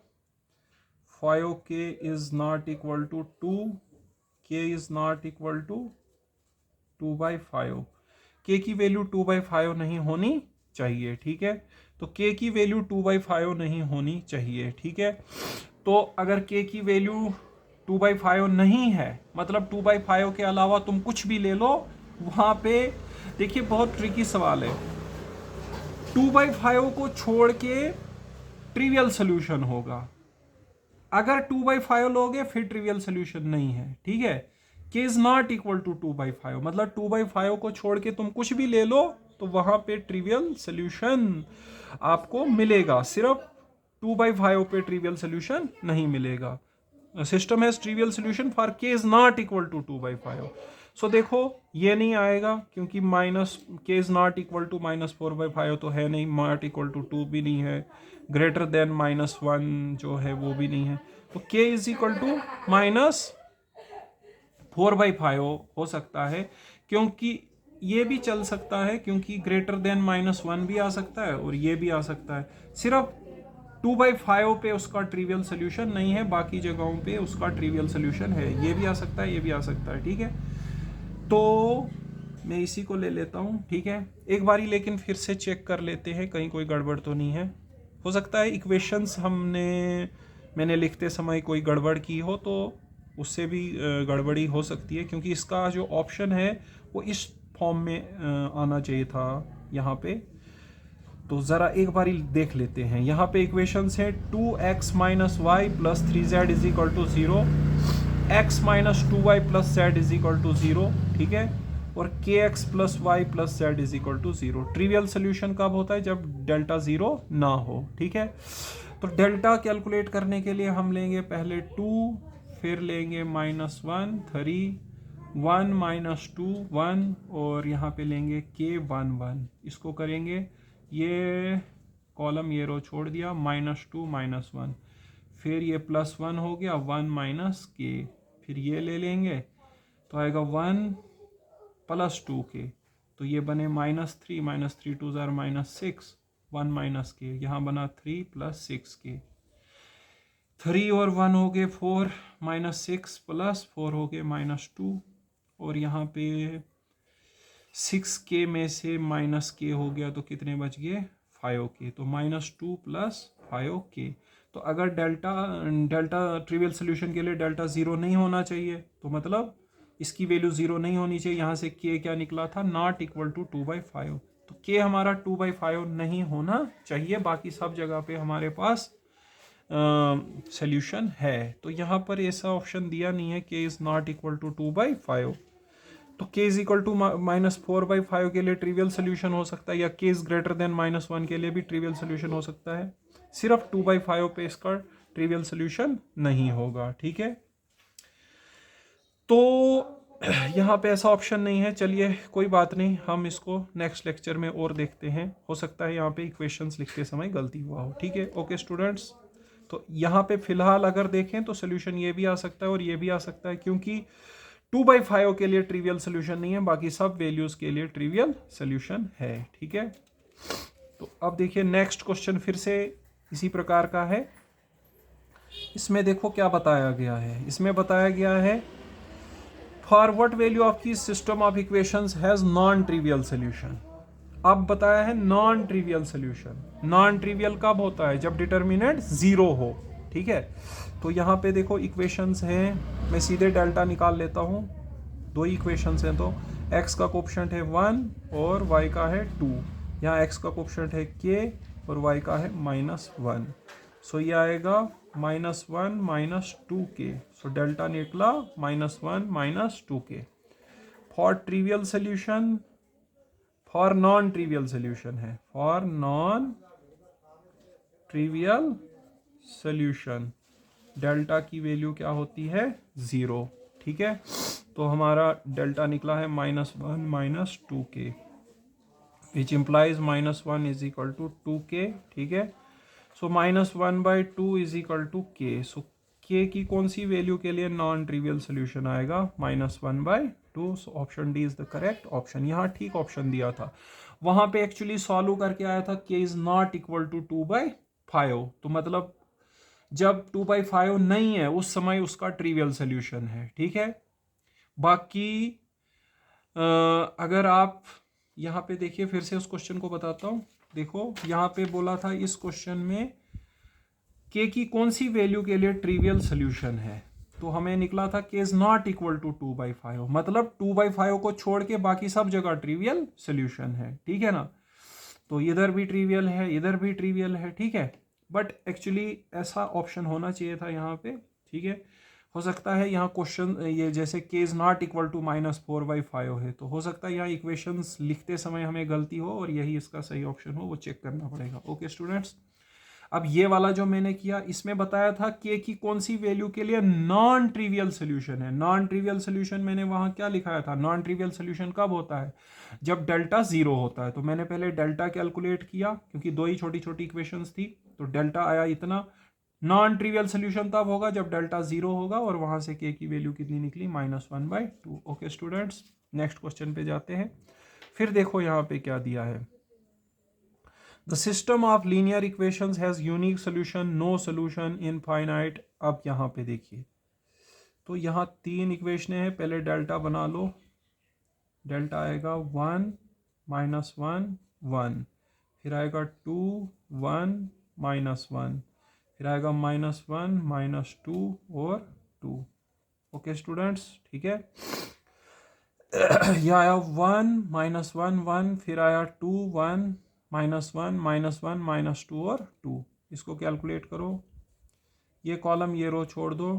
5k is not equal to 2, k is not equal to 2/5, k की वैल्यू 2/5 नहीं होनी चाहिए, ठीक है। तो k की वैल्यू 2/5 नहीं होनी चाहिए, ठीक है। तो अगर k की वैल्यू 2/5 नहीं है, मतलब 2/5 के अलावा तुम कुछ भी ले लो, वहाँ पे देखिए बहुत ट्रिकी सवाल है, 2/5 को छोड़ के ट्रिवियल सोल्यूशन होगा, अगर 2/5 लोगे फिर ट्रिवियल सोल्यूशन नहीं है, ठीक है। k is not equal to 2/5, मतलब 2/5 को छोड़ के तुम कुछ भी ले लो तो वहां पे ट्रिवियल सोल्यूशन आपको मिलेगा, सिर्फ 2/5 पे ट्रिवियल सोल्यूशन नहीं मिलेगा। System has trivial solution for k is not equal to 2/5। So देखो ये नहीं आएगा क्योंकि k is not equal to -4/5 तो है नहीं, नॉट इक्वल टू 2 भी नहीं है, ग्रेटर देन -1 जो है वो भी नहीं है, तो k इज इक्वल टू -4/5 हो सकता है, क्योंकि ये भी चल सकता है, क्योंकि ग्रेटर देन -1 भी आ सकता है और ये भी आ सकता है, सिर्फ 2/5 पे उसका ट्रिवियल सोल्यूशन नहीं है, बाकी जगहों पे उसका ट्रिवियल सोल्यूशन है, ये भी आ सकता है ये भी आ सकता है, ठीक है। तो मैं इसी को ले लेता हूँ, ठीक है। एक बारी लेकिन फिर से चेक कर लेते हैं कहीं कोई गड़बड़ तो नहीं है, हो सकता है इक्वेशंस मैंने लिखते समय कोई गड़बड़ की हो तो उससे भी गड़बड़ी हो सकती है, क्योंकि इसका जो ऑप्शन है वो इस फॉर्म में आना चाहिए था यहाँ पे। तो ज़रा एक बारी देख लेते हैं, यहाँ पे इक्वेशंस है 2x - y + 3z is equal to 0, x - 2y + z is equal to 0, ठीक है, और kx + y + z is equal to 0। Trivial solution कब होता है, जब डेल्टा 0 ना हो, ठीक है। तो डेल्टा कैलकुलेट करने के लिए हम लेंगे पहले 2, फिर लेंगे -1 3 1 माइनस 2 1 और यहाँ पे लेंगे के 1 1, इसको करेंगे, ये कॉलम ये रो छोड़ दिया, -2 -1, फिर ये +1 हो गया 1 माइनस के, फिर ये ले लेंगे तो आएगा 1 + 2k, तो ये बने -3 -3 2 ज़ार -6 1 माइनस के, यहाँ बना 3 + 6k, 3 और 1 हो गए 4 -6 + 4 हो गए -2, और यहाँ पे 6k में से -k हो गया तो कितने बच गए 5k, तो -2 + 5k। तो अगर डेल्टा ट्रिवियल सोल्यूशन के लिए डेल्टा 0 नहीं होना चाहिए, तो मतलब इसकी वैल्यू 0 नहीं होनी चाहिए। यहाँ से k क्या निकला था, नॉट इक्वल टू 2/5, तो k हमारा 2/5 नहीं होना चाहिए, बाकी सब जगह पे हमारे पास सोल्यूशन है। तो यहाँ पर ऐसा ऑप्शन दिया नहीं है k is not equal to 2/5, तो k इज इक्वल टू -4/5 के लिए ट्रिवियल सोल्यूशन हो सकता है, या k इज ग्रेटर देन -1 के लिए भी ट्रिवियल सोल्यूशन हो सकता है, सिर्फ 2/5 पे इसका ट्रिवियल सोल्यूशन नहीं होगा। ठीक है, तो यहाँ पे ऐसा ऑप्शन नहीं है। चलिए कोई बात नहीं, हम इसको नेक्स्ट लेक्चर में और देखते हैं, हो सकता है यहाँ पे इक्वेशंस लिखते समय गलती हुआ हो। ठीक है, ओके स्टूडेंट्स, तो यहाँ पे फिलहाल अगर देखें तो सोल्यूशन ये भी आ सकता है और ये भी आ सकता है, क्योंकि 2/5 के लिए ट्रिवियल सोल्यूशन नहीं है, बाकी सब वैल्यूज के लिए ट्रिवियल सोल्यूशन है। ठीक है, तो अब देखिए नेक्स्ट क्वेश्चन फिर से इसी प्रकार का है। इसमें देखो क्या बताया गया है, इसमें बताया गया है फॉर व्हाट वैल्यू ऑफ की system of equations has non trivial solution. अब बताया है non trivial solution. Non trivial कब होता है, जब डिटर्मिनेंट 0 हो। ठीक है, तो यहाँ पे देखो इक्वेशंस हैं, मैं सीधे डेल्टा निकाल लेता हूँ, दो इक्वेशंस हैं, तो x का कोएफिशिएंट है 1 और y का है 2, यहाँ x का कोएफिशिएंट है k और y का है -1, सो ये आएगा -1 -2k, सो डेल्टा निकला -1 -2k। For trivial solution, for non trivial solution है, for non trivial solution delta की वैल्यू क्या होती है 0। ठीक है, तो हमारा डेल्टा निकला है -1 -2k, which implies -1 is equal to 2k। ठीक है, so -1/2 is equal to k, so k की कौन सी वैल्यू के लिए नॉन ट्रिवियल सोल्यूशन आएगा, -1/2, so option D is the correct option. यहाँ ठीक ऑप्शन दिया था, वहां पे एक्चुअली सॉल्व करके आया था k is not equal to 2/5, तो मतलब जब 2/5 नहीं है उस समय उसका ट्रिवियल सोल्यूशन है। ठीक है, बाकी अगर आप यहाँ पे देखिए, फिर से उस क्वेश्चन को बताता हूँ। देखो यहाँ पे बोला था इस क्वेश्चन में k की कौन सी वैल्यू के लिए ट्रिवियल सोल्यूशन है, तो हमें निकला था k is not equal to 2/5, मतलब 2/5 को छोड़ के बाकी सब जगह ट्रिवियल सोल्यूशन है। ठीक है ना, तो इधर भी ट्रिवियल है, इधर भी ट्रिवियल है। ठीक है, बट एक्चुअली ऐसा ऑप्शन होना चाहिए था यहाँ पे। ठीक है, हो सकता है यहाँ क्वेश्चन ये जैसे k is not equal to -4/5 है, तो हो सकता है यहाँ इक्वेशंस लिखते समय हमें गलती हो और यही इसका सही ऑप्शन हो, वो चेक करना पड़ेगा। ओके स्टूडेंट्स, अब ये वाला जो मैंने किया इसमें बताया था k की कौन सी वैल्यू के लिए नॉन ट्रिवियल सोल्यूशन है। नॉन ट्रिवियल सोल्यूशन मैंने वहां क्या लिखाया था, नॉन ट्रिवियल सोल्यूशन कब होता है, जब डेल्टा 0 होता है। तो मैंने पहले डेल्टा कैलकुलेट किया, क्योंकि दो ही छोटी छोटी इक्वेशंस थी, तो डेल्टा आया इतना। नॉन ट्रिवियल सोल्यूशन तब होगा जब डेल्टा 0 होगा, और वहां से k की वैल्यू कितनी निकली, -1/2। ओके स्टूडेंट्स, नेक्स्ट क्वेश्चन पे जाते हैं। फिर देखो यहाँ पे क्या दिया है, The system of linear equations has unique solution, no solution infinite। अब यहाँ पे देखिए, तो यहाँ तीन इक्वेशन है, पहले डेल्टा बना लो, डेल्टा आएगा 1 -1 1, फिर आएगा 2 1 -1, फिर आएगा -1 -2 और 2। ओके स्टूडेंट्स, ठीक है, यह आया 1 -1 1, फिर आया 2 1 -1 -2 और 2। इसको कैलकुलेट करो, ये कॉलम ये रो छोड़ दो,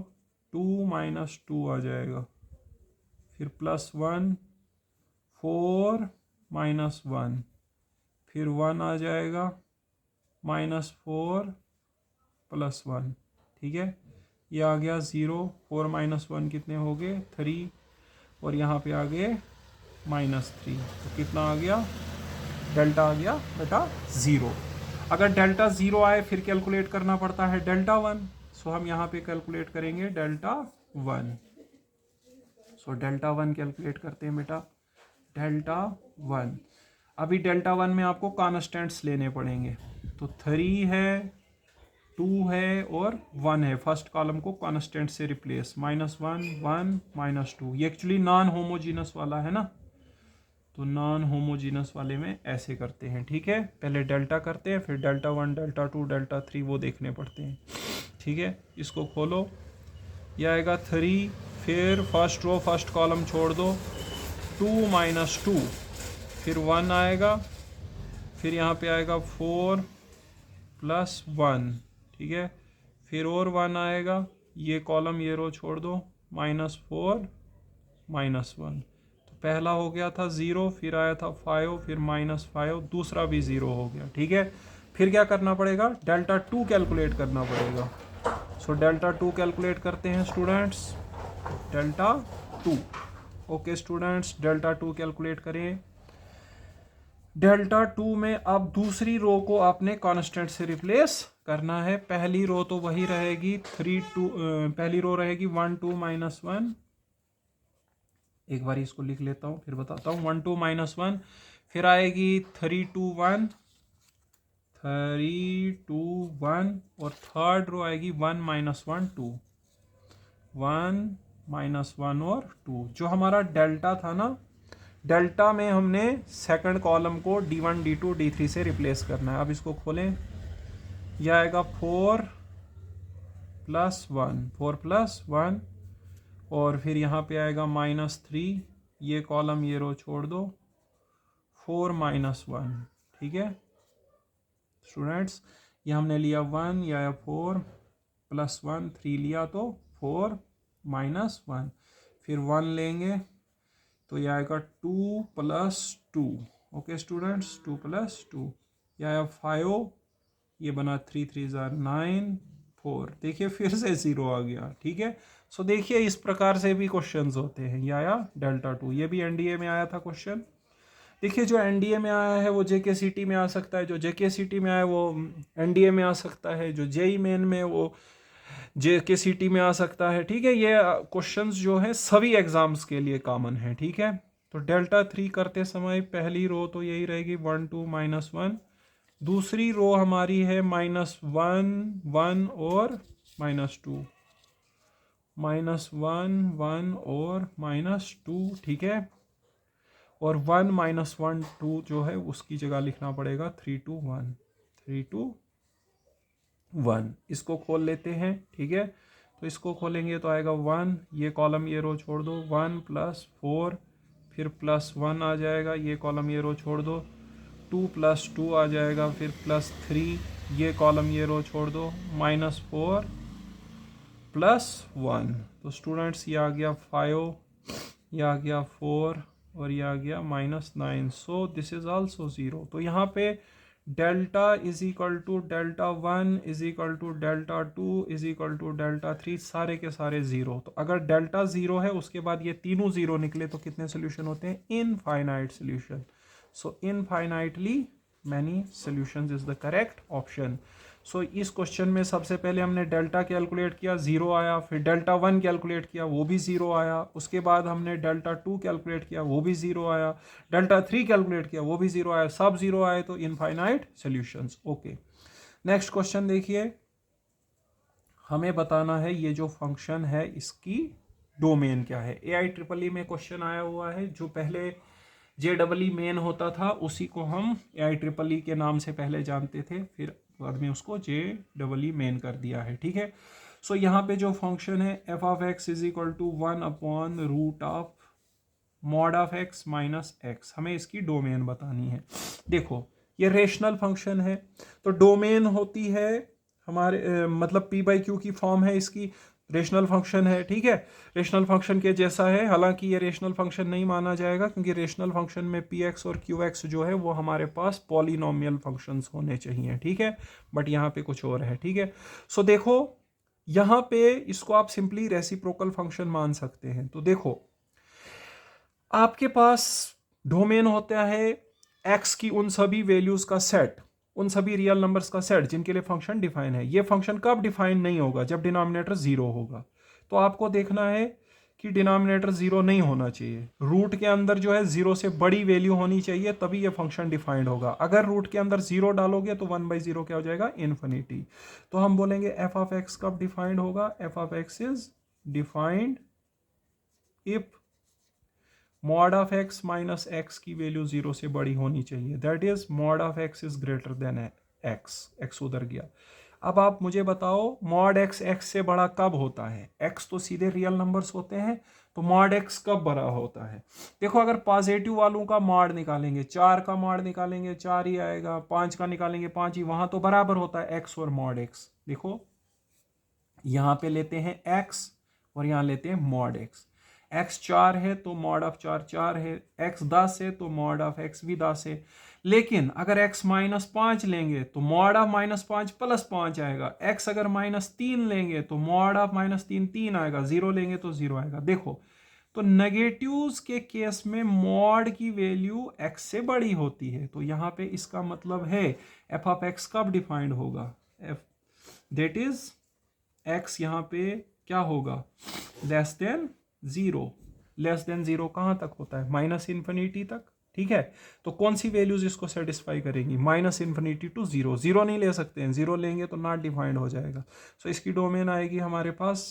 2 -2 आ जाएगा, फिर +1 4 -1, फिर 1 आ जाएगा, -4 +1। ठीक है, ये आ गया 0, 4 -1 कितने हो गए 3, और यहाँ पे आ गए -3। तो कितना आ गया, डेल्टा आ गया बेटा 0। अगर डेल्टा 0 आए फिर कैलकुलेट करना पड़ता है डेल्टा 1। सो हम यहाँ पे कैलकुलेट करेंगे डेल्टा 1। सो डेल्टा 1 कैलकुलेट करते हैं बेटा, डेल्टा 1। अभी डेल्टा 1 में आपको कॉन्स्टेंट्स लेने पड़ेंगे। तो 3 है, 2 है और 1 है। फर्स्ट कॉलम को कॉन्स्टेंट से रिप्लेस, -1 1 -2। ये एक्चुअली नॉन होमोजीनस वाला है ना, तो नॉन होमोजीनस वाले में ऐसे करते हैं। ठीक है, पहले डेल्टा करते हैं, फिर डेल्टा 1 डेल्टा 2 डेल्टा 3 वो देखने पड़ते हैं। ठीक है, इसको खोलो, यह आएगा 3, फिर फर्स्ट रो फर्स्ट कॉलम छोड़ दो, 2 -2, फिर 1 आएगा, फिर यहाँ पे आएगा 4 + 1। ठीक है, फिर और 1 आएगा, ये कॉलम ये रो छोड़ दो, -4 -1। तो पहला हो गया था 0, फिर आया था 5, फिर -5, दूसरा भी 0 हो गया। ठीक है, फिर क्या करना पड़ेगा, डेल्टा 2 कैलकुलेट करना पड़ेगा। सो डेल्टा 2 कैलकुलेट करते हैं students, delta 2। Okay students, delta 2 calculate करें। डेल्टा 2 में अब दूसरी रो को आपने कांस्टेंट से रिप्लेस करना है। पहली रो तो वही रहेगी 3 2, पहली रो रहेगी 1 2 -1। एक बार इसको लिख लेता हूँ फिर बताता हूँ। 1 2 -1, फिर आएगी 3 2 1, 3 2 1, और थर्ड रो आएगी 1 -1 2, 1 -1 और 2। जो हमारा डेल्टा था ना, डेल्टा में हमने सेकंड कॉलम को D1 D2 D3 से रिप्लेस करना है। अब इसको खोलें, यह आएगा 4 + 1, 4 + 1, और फिर यहाँ पे आएगा -3, ये कॉलम ये रो छोड़ दो, 4 -1। ठीक है स्टूडेंट्स, ये हमने लिया 1, या 4 + 1, 3 लिया तो 4 -1, फिर 1 लेंगे तो यह आएगा 2 + 2। ओके स्टूडेंट्स, 2 + 2, यह आया 5, ये बना 3 3 9 4। देखिए फिर से 0 आ गया। ठीक है, सो देखिए इस प्रकार से भी क्वेश्चंस होते हैं। ये आया डेल्टा 2, ये भी एनडीए में आया था क्वेश्चन। देखिए जो एनडीए में आया है वो जेकेसीटी में आ सकता है, जो जेकेसीटी में आया वो एनडीए में आ सकता है, जो जेई मेन में वो जेकेसीटी में आ सकता है। ठीक है, ये क्वेश्चंस जो है सभी एग्जाम्स के लिए कॉमन है। ठीक है, तो डेल्टा 3 करते समय पहली रो तो यही रहेगी 1 2 -1, दूसरी रो हमारी है -1 1 और -2, -1 1 और -2। ठीक है, और 1 -1 2 जो है उसकी जगह लिखना पड़ेगा 3 2 1, 3 2 1। इसको खोल लेते हैं। ठीक है, तो इसको खोलेंगे तो आएगा 1, ये कॉलम ये रो छोड़ दो, 1 + 4, फिर +1 आ जाएगा, ये कॉलम ये रो छोड़ दो, 2 + 2 आ जाएगा, फिर +3, ये कॉलम ये रो छोड़ दो, -4 + 1। तो स्टूडेंट्स ये आ गया 5, ये आ गया 4, और ये आ गया -9। So this is also 0। तो यहाँ पे डेल्टा = डेल्टा 1 = डेल्टा 2 = डेल्टा 3, सारे के सारे 0। तो अगर डेल्टा 0 है उसके बाद ये तीनों 0 निकले तो कितने सोल्यूशन होते हैं, infinite solution. So infinitely many solutions is the correct option. So इस क्वेश्चन में सबसे पहले हमने डेल्टा कैलकुलेट किया, 0 आया, फिर डेल्टा 1 कैलकुलेट किया, वो भी 0 आया, उसके बाद हमने डेल्टा 2 कैलकुलेट किया, वो भी 0 आया, डेल्टा 3 कैलकुलेट किया, वो भी 0 आया, सब 0 आए तो infinite solutions. Okay, next question देखिए, हमें बताना है ये जो फंक्शन है इसकी डोमेन क्या है। AIEEE में क्वेश्चन आया हुआ है, जो पहले JEE मेन होता था उसी को हम AIEEE के नाम से पहले जानते थे, फिर बाद में उसको JEE मेन कर दिया है। ठीक है, सो यहाँ पे जो फंक्शन है f(x) = 1/√mod (x - x), हमें इसकी डोमेन बतानी है। देखो ये रेशनल फंक्शन है, तो डोमेन होती है हमारे मतलब p/q की फॉर्म है इसकी, रेशनल फंक्शन है। ठीक है, रेशनल फंक्शन के जैसा है, हालांकि ये रेशनल फंक्शन नहीं माना जाएगा क्योंकि रेशनल फंक्शन में px और qx जो है वो हमारे पास पॉलिनोमियल फंक्शंस होने चाहिए। ठीक है, बट यहाँ पे कुछ और है। ठीक है, सो देखो यहाँ पे इसको आप सिंपली रेसिप्रोकल फंक्शन मान सकते हैं। तो देखो आपके पास डोमेन होता है एक्स की उन सभी वैल्यूज का सेट, उन सभी रियल नंबर्स का सेट जिनके लिए फंक्शन डिफाइन है। ये फंक्शन कब डिफाइन नहीं होगा? जब डिनोमिनेटर जीरो होगा। तो आपको देखना है कि डिनोमिनेटर जीरो नहीं होना चाहिए, रूट के अंदर जो है जीरो से बड़ी वैल्यू होनी चाहिए, तभी ये फंक्शन डिफाइंड होगा। अगर रूट के अंदर जीरो डालोगे तो 1/0 क्या हो जाएगा? इन्फिनिटी। तो हम बोलेंगे एफ ऑफ एक्स कब डिफाइंड होगा? F of X is defined if mod of x minus x की वैल्यू जीरो से बड़ी होनी चाहिए, that is mod of X is greater than x. X उधर गया। अब आप मुझे बताओ मॉड एक्स एक्स से बड़ा कब होता है? एक्स तो सीधे रियल नंबर्स होते हैं, तो मॉड एक्स कब बड़ा होता है? देखो, अगर पॉजिटिव वालों का मॉड निकालेंगे, 4 का मॉड निकालेंगे 4 ही आएगा, 5 का निकालेंगे 5 ही, वहां तो बराबर होता है एक्स और मॉड एक्स। देखो यहां पे लेते हैं एक्स और यहां लेते हैं मॉड एक्स। एक्स 4 है तो मॉड ऑफ 4 4 है, एक्स 10 है तो मॉड ऑफ एक्स भी 10 है। लेकिन अगर एक्स -5 लेंगे तो मॉड ऑफ -5 +5 आएगा। एक्स अगर -3 लेंगे तो मॉड ऑफ -3 3 आएगा। 0 लेंगे तो 0 आएगा। देखो, तो नेगेटिव्स के केस में मॉड की वैल्यू एक्स से बड़ी होती है, तो यहां पे इसका मतलब है एफ ऑफ एक्स कब डिफाइंड होगा? एफ दैट इज एक्स यहां पे क्या होगा? Less than zero. Less than zero कहां तक होता है? -इन्फिनिटी तक। ठीक है, तो कौन सी वैल्यूज इसको सेटिस्फाई करेंगी? -Infinity to zero. जीरो नहीं ले सकते हैं, जीरो लेंगे तो नॉट डिफाइंड हो जाएगा। सो इसकी डोमेन आएगी हमारे पास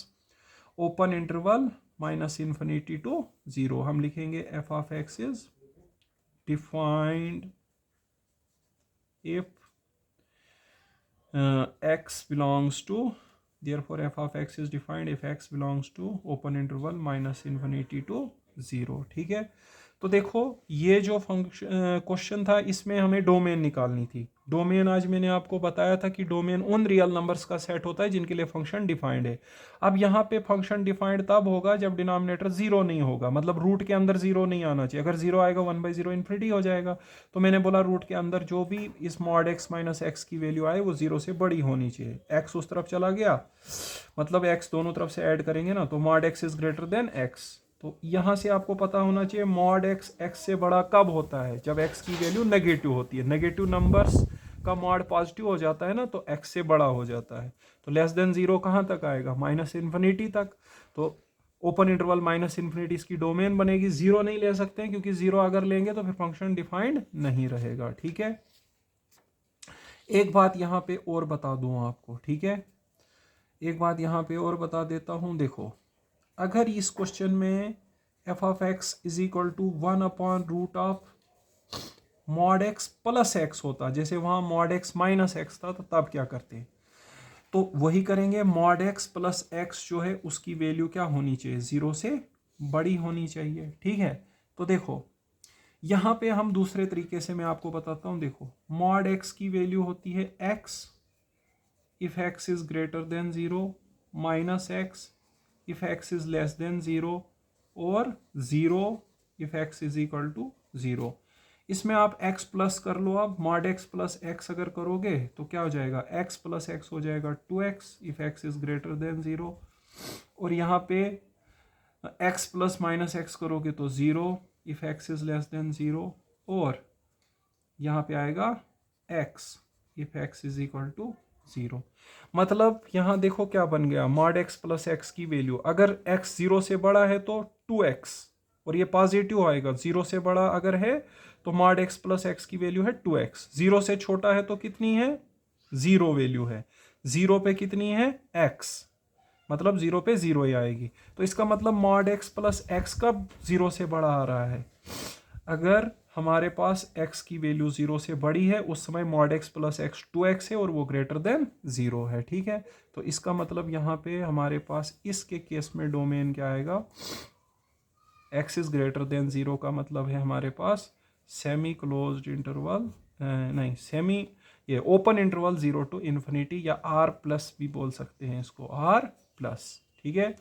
open interval -infinity to zero. हम लिखेंगे F of X is defined if x belongs to, therefore f of x is defined if x belongs to open interval -infinity to 0। ठीक है, तो देखो ये जो फंक्शन क्वेश्चन था, इसमें हमें डोमेन निकालनी थी। डोमेन आज मैंने आपको बताया था कि डोमेन उन रियल नंबर्स का सेट होता है जिनके लिए फंक्शन डिफाइंड है। अब यहाँ पे फंक्शन डिफाइंड तब होगा जब डिनोमिनेटर जीरो नहीं होगा, मतलब रूट के अंदर जीरो नहीं आना चाहिए। अगर जीरो आएगा 1/0 इन्फिनिटी हो जाएगा। तो मैंने बोला रूट के अंदर जो भी इस मॉड एक्स माइनस एक्स की वैल्यू आए वो जीरो से बड़ी होनी चाहिए। एक्स उस तरफ चला गया, मतलब एक्स दोनों तरफ से ऐड करेंगे ना, तो mod x is greater than x. तो यहां से आपको पता होना चाहिए मॉड एक्स एक्स से बड़ा कब होता है? जब एक्स की वैल्यू नेगेटिव होती है। नेगेटिव नंबर्स का मॉड पॉजिटिव हो जाता है ना, तो एक्स से बड़ा हो जाता है। तो लेस देन जीरो कहां तक आएगा? -इन्फिनिटी तक। तो ओपन इंटरवल -इन्फिनिटी इसकी डोमेन बनेगी। जीरो नहीं ले सकते हैं, क्योंकि जीरो अगर लेंगे तो फिर फंक्शन डिफाइंड नहीं रहेगा। ठीक है, एक बात यहां पे और बता दूं आपको। ठीक है, एक बात यहां पे और बता देता हूं। देखो, अगर इस क्वेश्चन में F of X is equal to 1/√ऑफ मॉड एक्स प्लस एक्स होता, जैसे वहां मॉड एक्स माइनस एक्स था, तो तब क्या करते? तो वही करेंगे। मॉड एक्स प्लस एक्स जो है उसकी वैल्यू क्या होनी चाहिए? जीरो से बड़ी होनी चाहिए। ठीक है, तो देखो यहां पे हम दूसरे तरीके से मैं आपको बताता हूं। देखो, मॉड एक्स की वैल्यू होती है x if x is greater than zero, minus x if x is less than 0, और 0 if x is equal to 0। इसमें आप x प्लस कर लो। अब मॉड x प्लस x अगर करोगे तो क्या हो जाएगा? x प्लस x हो जाएगा 2x if x is greater than 0। और यहाँ पे x प्लस माइनस x करोगे तो 0 if x is less than 0। और यहाँ पे आएगा x if x is equal to 0। मतलब यहां देखो क्या बन गया? मॉड एक्स प्लस एक्स की वैल्यू, अगर x 0 से बड़ा है तो 2x, और ये पॉजिटिव आएगा। 0 से बड़ा अगर है तो मॉड एक्स प्लस एक्स की वैल्यू है 2x। 0 से छोटा है तो कितनी है? 0 वैल्यू है। 0 पे कितनी है? x, मतलब 0 पे 0 ही आएगी। तो इसका मतलब मॉड एक्स प्लस एक्स कब 0 से बड़ा आ रहा है? अगर हमारे पास x की वैल्यू 0 से बड़ी है, उस समय mod x plus x 2x है और वो ग्रेटर देन 0 है। ठीक है, तो इसका मतलब यहाँ पे हमारे पास इसके केस में डोमेन क्या आएगा? x इज ग्रेटर देन 0 का मतलब है हमारे पास सेमी क्लोज्ड इंटरवल, नहीं सेमी, ये ओपन इंटरवल 0 to इन्फिनिटी, या r प्लस भी बोल सकते हैं इसको, r प्लस। ठीक है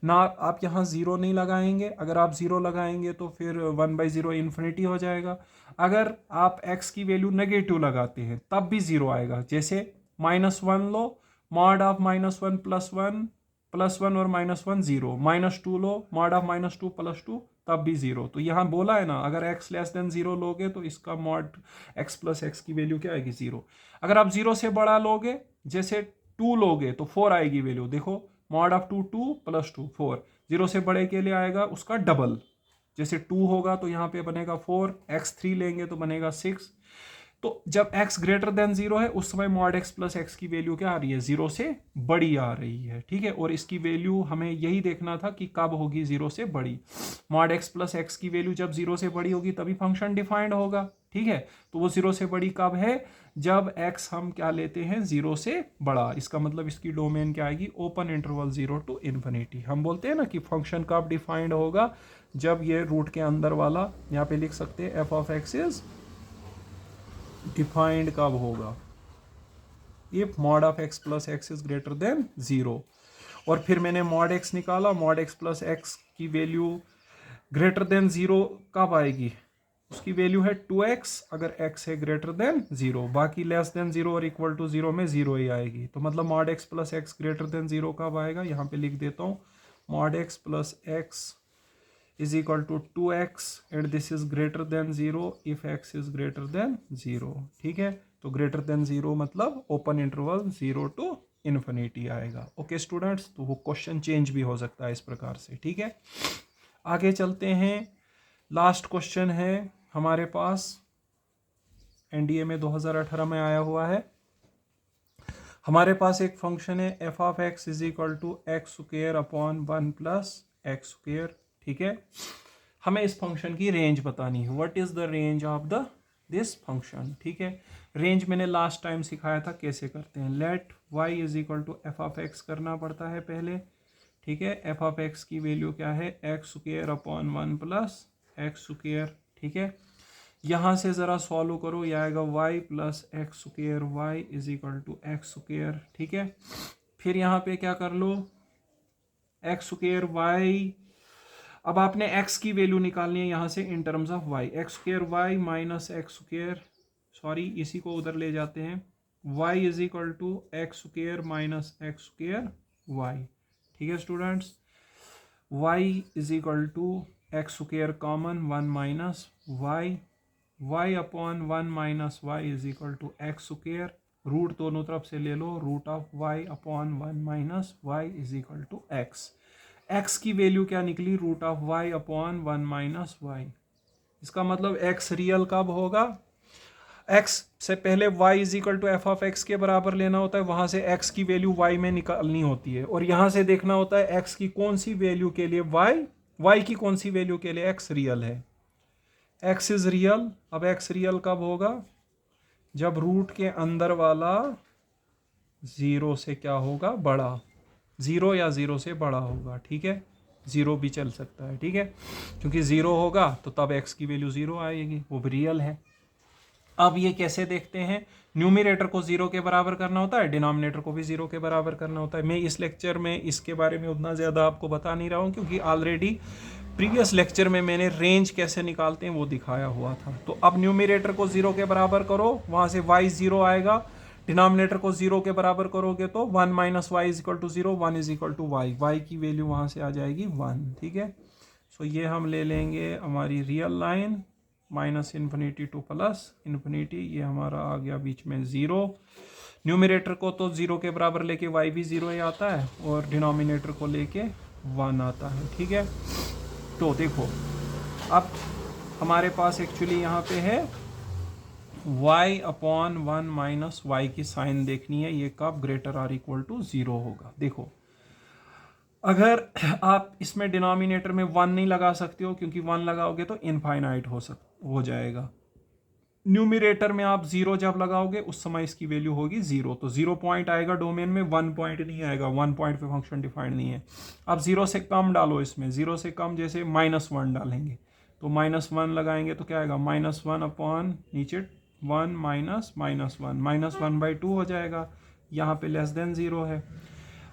ना, आप यहाँ 0 नहीं लगाएंगे। अगर आप 0 लगाएंगे तो फिर 1/0 इन्फिनिटी हो जाएगा। अगर आप x की वैल्यू नेगेटिव लगाते हैं तब भी 0 आएगा। जैसे -1 लो, मॉड ऑफ -1 +1 +1 और -1 0, -2 लो, मॉड ऑफ -2 +2 तब भी जीरो। तो यहाँ बोला है ना, अगर x लेस देन जीरो लोगे तो इसका मॉड x प्लस एक्स की वैल्यू क्या आएगी, जीरो। अगर आप जीरो से बड़ा लोगे, जैसे 2 लोगे तो 4 आएगी वैल्यू। देखो मॉड ऑफ 2 2 प्लस 2 4, जीरो से बड़े के लिए आएगा उसका डबल। जैसे 2 होगा तो यहाँ पे बनेगा 4, x3 लेंगे तो बनेगा 6। तो जब x ग्रेटर देन जीरो है उस समय मॉड x प्लस एक्स की वैल्यू क्या आ रही है, जीरो से बड़ी आ रही है, ठीक है। और इसकी वैल्यू हमें यही देखना था कि कब होगी जीरो से बड़ी। मॉड x प्लस एक्स की वैल्यू जब जीरो से बड़ी होगी तभी फंक्शन डिफाइंड होगा, ठीक है। तो वो जीरो से बड़ी कब है, जब x हम क्या लेते हैं, जीरो से बड़ा। इसका मतलब इसकी डोमेन क्या आएगी, open interval zero to infinity. हम बोलते हैं ना कि फंक्शन कब डिफाइंड होगा, जब ये रूट के अंदर वाला, यहाँ पे लिख सकते हैं F of X is defined कब होगा, if mod of x plus x is greater than zero. और फिर मैंने मॉड एक्स निकाला, मॉड एक्स प्लस एक्स की वैल्यू ग्रेटर देन जीरो कब आएगी, उसकी वैल्यू है 2x अगर x है ग्रेटर देन जीरो, बाकी लेस देन जीरो और इक्वल टू जीरो में जीरो ही आएगी। तो मतलब mod X plus x greater than zero कब आएगा, यहाँ पे लिख देता हूँ, mod X plus x is equal to 2x and this is greater than 0 if x is greater than 0, ठीक है। तो greater than 0 मतलब ओपन इंटरवल 0 to इन्फिनिटी आएगा। ओके स्टूडेंट्स, तो वो क्वेश्चन चेंज भी हो सकता है इस प्रकार से, ठीक है। आगे चलते हैं, लास्ट क्वेश्चन है हमारे पास, एनडीए में 2018 में आया हुआ है। हमारे पास एक फंक्शन है F of X is equal to X square upon 1 plus X square, ठीक है। हमें इस फंक्शन की रेंज बतानी है, what is the range of the this function, ठीक है। रेंज मैंने लास्ट टाइम सिखाया था कैसे करते हैं, let y is equal to F of X करना पड़ता है पहले, ठीक है। एफ ऑफ एक्स की वैल्यू क्या है, X square upon 1 plus X square, ठीक है। यहाँ से ज़रा सॉल्व करो, यह आएगा y plus X square Y is equal to X square, ठीक है। फिर यहाँ पे क्या कर लो, एक्स स्क्वायर वाई, अब आपने x की वैल्यू निकालनी है यहाँ से in terms of y, X square Y minus X square, sorry इसी को उधर ले जाते हैं, y is equal to X square minus X square Y, ठीक है students. y is equal to X square common 1 minus Y, Y upon 1 minus Y is equal to X square, root दोनों तरफ से ले लो, root of y upon 1 minus Y is equal to x. x की value क्या निकली, root of y upon 1 minus Y. इसका मतलब x रियल कब होगा, x से पहले y is equal to F of X के बराबर लेना होता है, वहां से x की वैल्यू y में निकालनी होती है, और यहां से देखना होता है x की कौन सी वैल्यू के लिए y की कौन सी वैल्यू के लिए x रियल है, x इज रियल। अब x रियल कब होगा, जब रूट के अंदर वाला जीरो से क्या होगा, बड़ा, जीरो या जीरो से बड़ा होगा, ठीक है। जीरो भी चल सकता है, ठीक है, क्योंकि जीरो होगा तो तब x की वैल्यू जीरो आएगी, वो भी रियल है। अब ये कैसे देखते हैं, न्यूमिनेटर को जीरो के बराबर करना होता है, डिनोमिनेटर को भी जीरो के बराबर करना होता है। मैं इस लेक्चर में इसके बारे में उतना ज़्यादा आपको बता नहीं रहा हूँ, क्योंकि ऑलरेडी प्रीवियस लेक्चर में मैंने रेंज कैसे निकालते हैं वो दिखाया हुआ था। तो अब न्यूमिनेटर को जीरो के बराबर करो, वहाँ से y जीरो आएगा, डिनोमिनेटर को जीरो के बराबर करोगे तो 1 minus Y is equal to zero, 1 is equal to Y, Y की वैल्यू वहाँ से आ जाएगी 1, ठीक है। सो ये हम ले लेंगे हमारी real line, minus infinity two plus infinity, ये हमारा आ गया बीच में जीरो। न्यूमिनेटर को तो जीरो के बराबर लेके वाई भी जीरो ही आता है, और डिनोमिनेटर को लेके 1 आता है, ठीक है। तो देखो अब हमारे पास एक्चुअली यहाँ पे है y अपॉन 1 माइनस वाई की साइन देखनी है, ये कब greater or equal to zero होगा। देखो अगर आप इसमें डिनोमिनेटर में 1 नहीं लगा सकते हो, क्योंकि 1 लगाओगे तो इनफाइनाइट हो जाएगा। न्यूमिनेटर में आप जीरो जब लगाओगे उस समय इसकी वैल्यू होगी जीरो, तो 0 पॉइंट आएगा डोमेन में, 1 पॉइंट नहीं आएगा, 1 पॉइंट पे फंक्शन डिफाइंड नहीं है। अब जीरो से कम डालो इसमें, जीरो से कम जैसे -1 डालेंगे, तो -1 लगाएंगे तो क्या आएगा, -1 अपॉन नीचे 1 माइनस -1 1/2 हो जाएगा, यहाँ पे लेस देन जीरो है।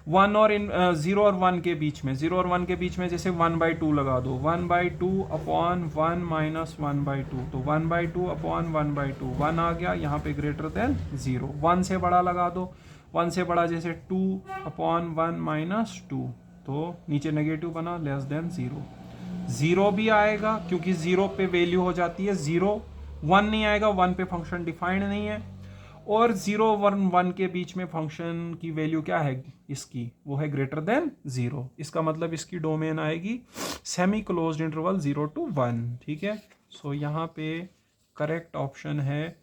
1 और 0 और 1 के बीच में, 0 और 1 के बीच में जैसे 1/2 लगा दो, 1/2 अपॉन 1 माइनस 1/2, तो 1/2 अपॉन 1/2, 1 आ गया, यहाँ पे ग्रेटर देन जीरो। 1 से बड़ा लगा दो, 1 से बड़ा जैसे 2 अपॉन 1 माइनस 2, तो नीचे नेगेटिव बना, लेस देन जीरो। ज़ीरो भी आएगा क्योंकि ज़ीरो पे वैल्यू हो जाती है ज़ीरो, वन नहीं आएगा, वन पे फंक्शन डिफाइंड नहीं है, और जीरो वन के बीच में फंक्शन की वैल्यू क्या है इसकी, वो है ग्रेटर देन ज़ीरो। इसका मतलब इसकी डोमेन आएगी सेमी क्लोज्ड इंटरवल 0 to 1। ठीक है, सो यहाँ पे करेक्ट ऑप्शन है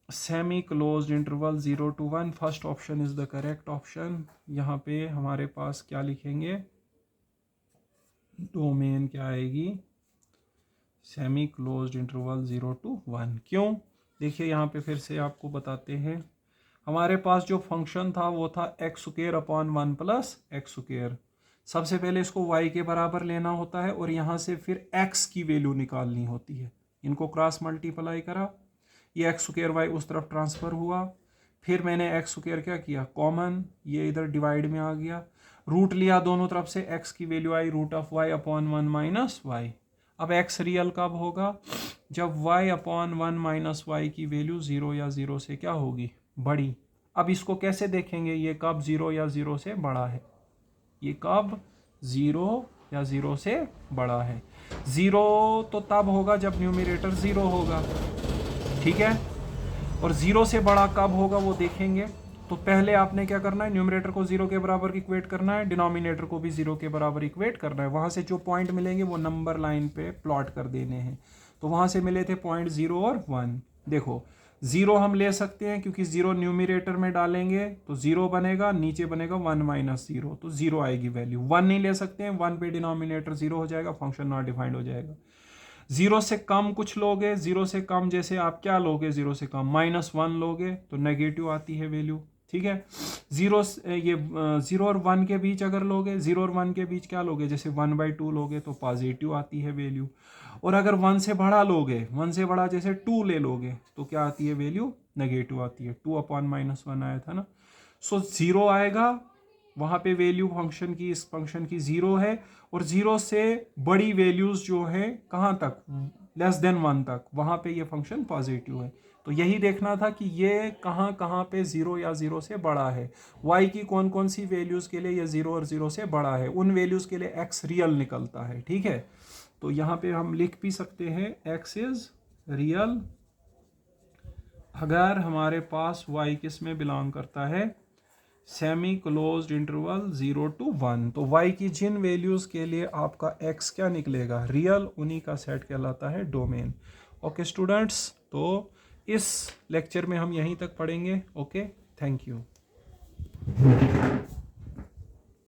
semi closed interval 0 to 1। First option is the correct option. यहाँ पे हमारे पास क्या लिखेंगे, डोमेन क्या आएगी, सेमी क्लोज्ड इंटरवल 0 to 1। क्यों, देखिए यहाँ पे फिर से आपको बताते हैं। हमारे पास जो फंक्शन था वो था x square upon 1 plus X square. सबसे पहले इसको y के बराबर लेना होता है और यहाँ से फिर x की वैल्यू निकालनी होती है। इनको क्रॉस मल्टीप्लाई करा, ये एक्स स्क्वायर वाई उस तरफ ट्रांसफ़र हुआ, फिर मैंने एक्स स्क्वायर क्या किया कॉमन, ये इधर डिवाइड में आ गया, रूट लिया दोनों तरफ से, x की वैल्यू आई root of y upon 1 minus Y. अब x रियल कब होगा, जब y अपॉन 1 माइनस वाई की वैल्यू 0 या 0 से क्या होगी, बड़ी। अब इसको कैसे देखेंगे, ये कब 0 या 0 से बड़ा है, ये कब 0 या 0 से बड़ा है। 0 तो तब होगा जब न्यूमरेटर 0 होगा, ठीक है, और 0 से बड़ा कब होगा वो देखेंगे। तो पहले आपने क्या करना है, न्यूमरेटर को 0 के बराबर इक्वेट करना है, डिनोमिनेटर को भी 0 के बराबर इक्वेट करना है। वहाँ से जो पॉइंट मिलेंगे वो नंबर लाइन पे प्लॉट कर देने हैं। तो वहाँ से मिले थे पॉइंट 0 और 1। देखो 0 हम ले सकते हैं क्योंकि 0 न्यूमरेटर में डालेंगे तो 0 बनेगा, नीचे बनेगा 1 माइनस 0, तो 0 आएगी वैल्यू। 1 नहीं ले सकते हैं, 1 पे डिनोमिनेटर 0 हो जाएगा, फंक्शन नॉट डिफाइंड हो जाएगा। 0 से कम कुछ लोगे, 0 से कम जैसे आप क्या लोगे, 0 से कम -1 लोगे तो नेगेटिव आती है वैल्यू, ठीक है। 0 और 1 के बीच अगर लोगे, 0 और 1 के बीच क्या लोगे, जैसे 1/2 लोगे तो पॉजिटिव आती है वैल्यू। और अगर 1 से बड़ा लोगे, 1 से बड़ा जैसे 2 ले लोगे तो क्या आती है वैल्यू, नेगेटिव आती है। 2 अपॉन -1 आया था ना, सो 0 आएगा वहाँ पे वैल्यू फंक्शन की, इस फंक्शन की 0 है। और 0 से बड़ी वैल्यूज जो है कहाँ तक, लेस देन 1 तक, वहाँ पे ये फंक्शन पॉजिटिव है। तो यही देखना था कि ये कहाँ कहाँ पे 0 या 0 से बड़ा है, y की कौन कौन सी वैल्यूज़ के लिए ये 0 और 0 से बड़ा है, उन वैल्यूज़ के लिए x रियल निकलता है, ठीक है। तो यहाँ पे हम लिख भी सकते हैं x इज रियल अगर हमारे पास y किस में बिलोंग करता है, सेमी क्लोज्ड इंटरवल 0 to 1। तो y की जिन वैल्यूज़ के लिए आपका x क्या निकलेगा, रियल, उन्हीं का सेट कहलाता है डोमेन। ओके स्टूडेंट्स, तो इस लेक्चर में हम यहीं तक पढ़ेंगे। Okay, thank you.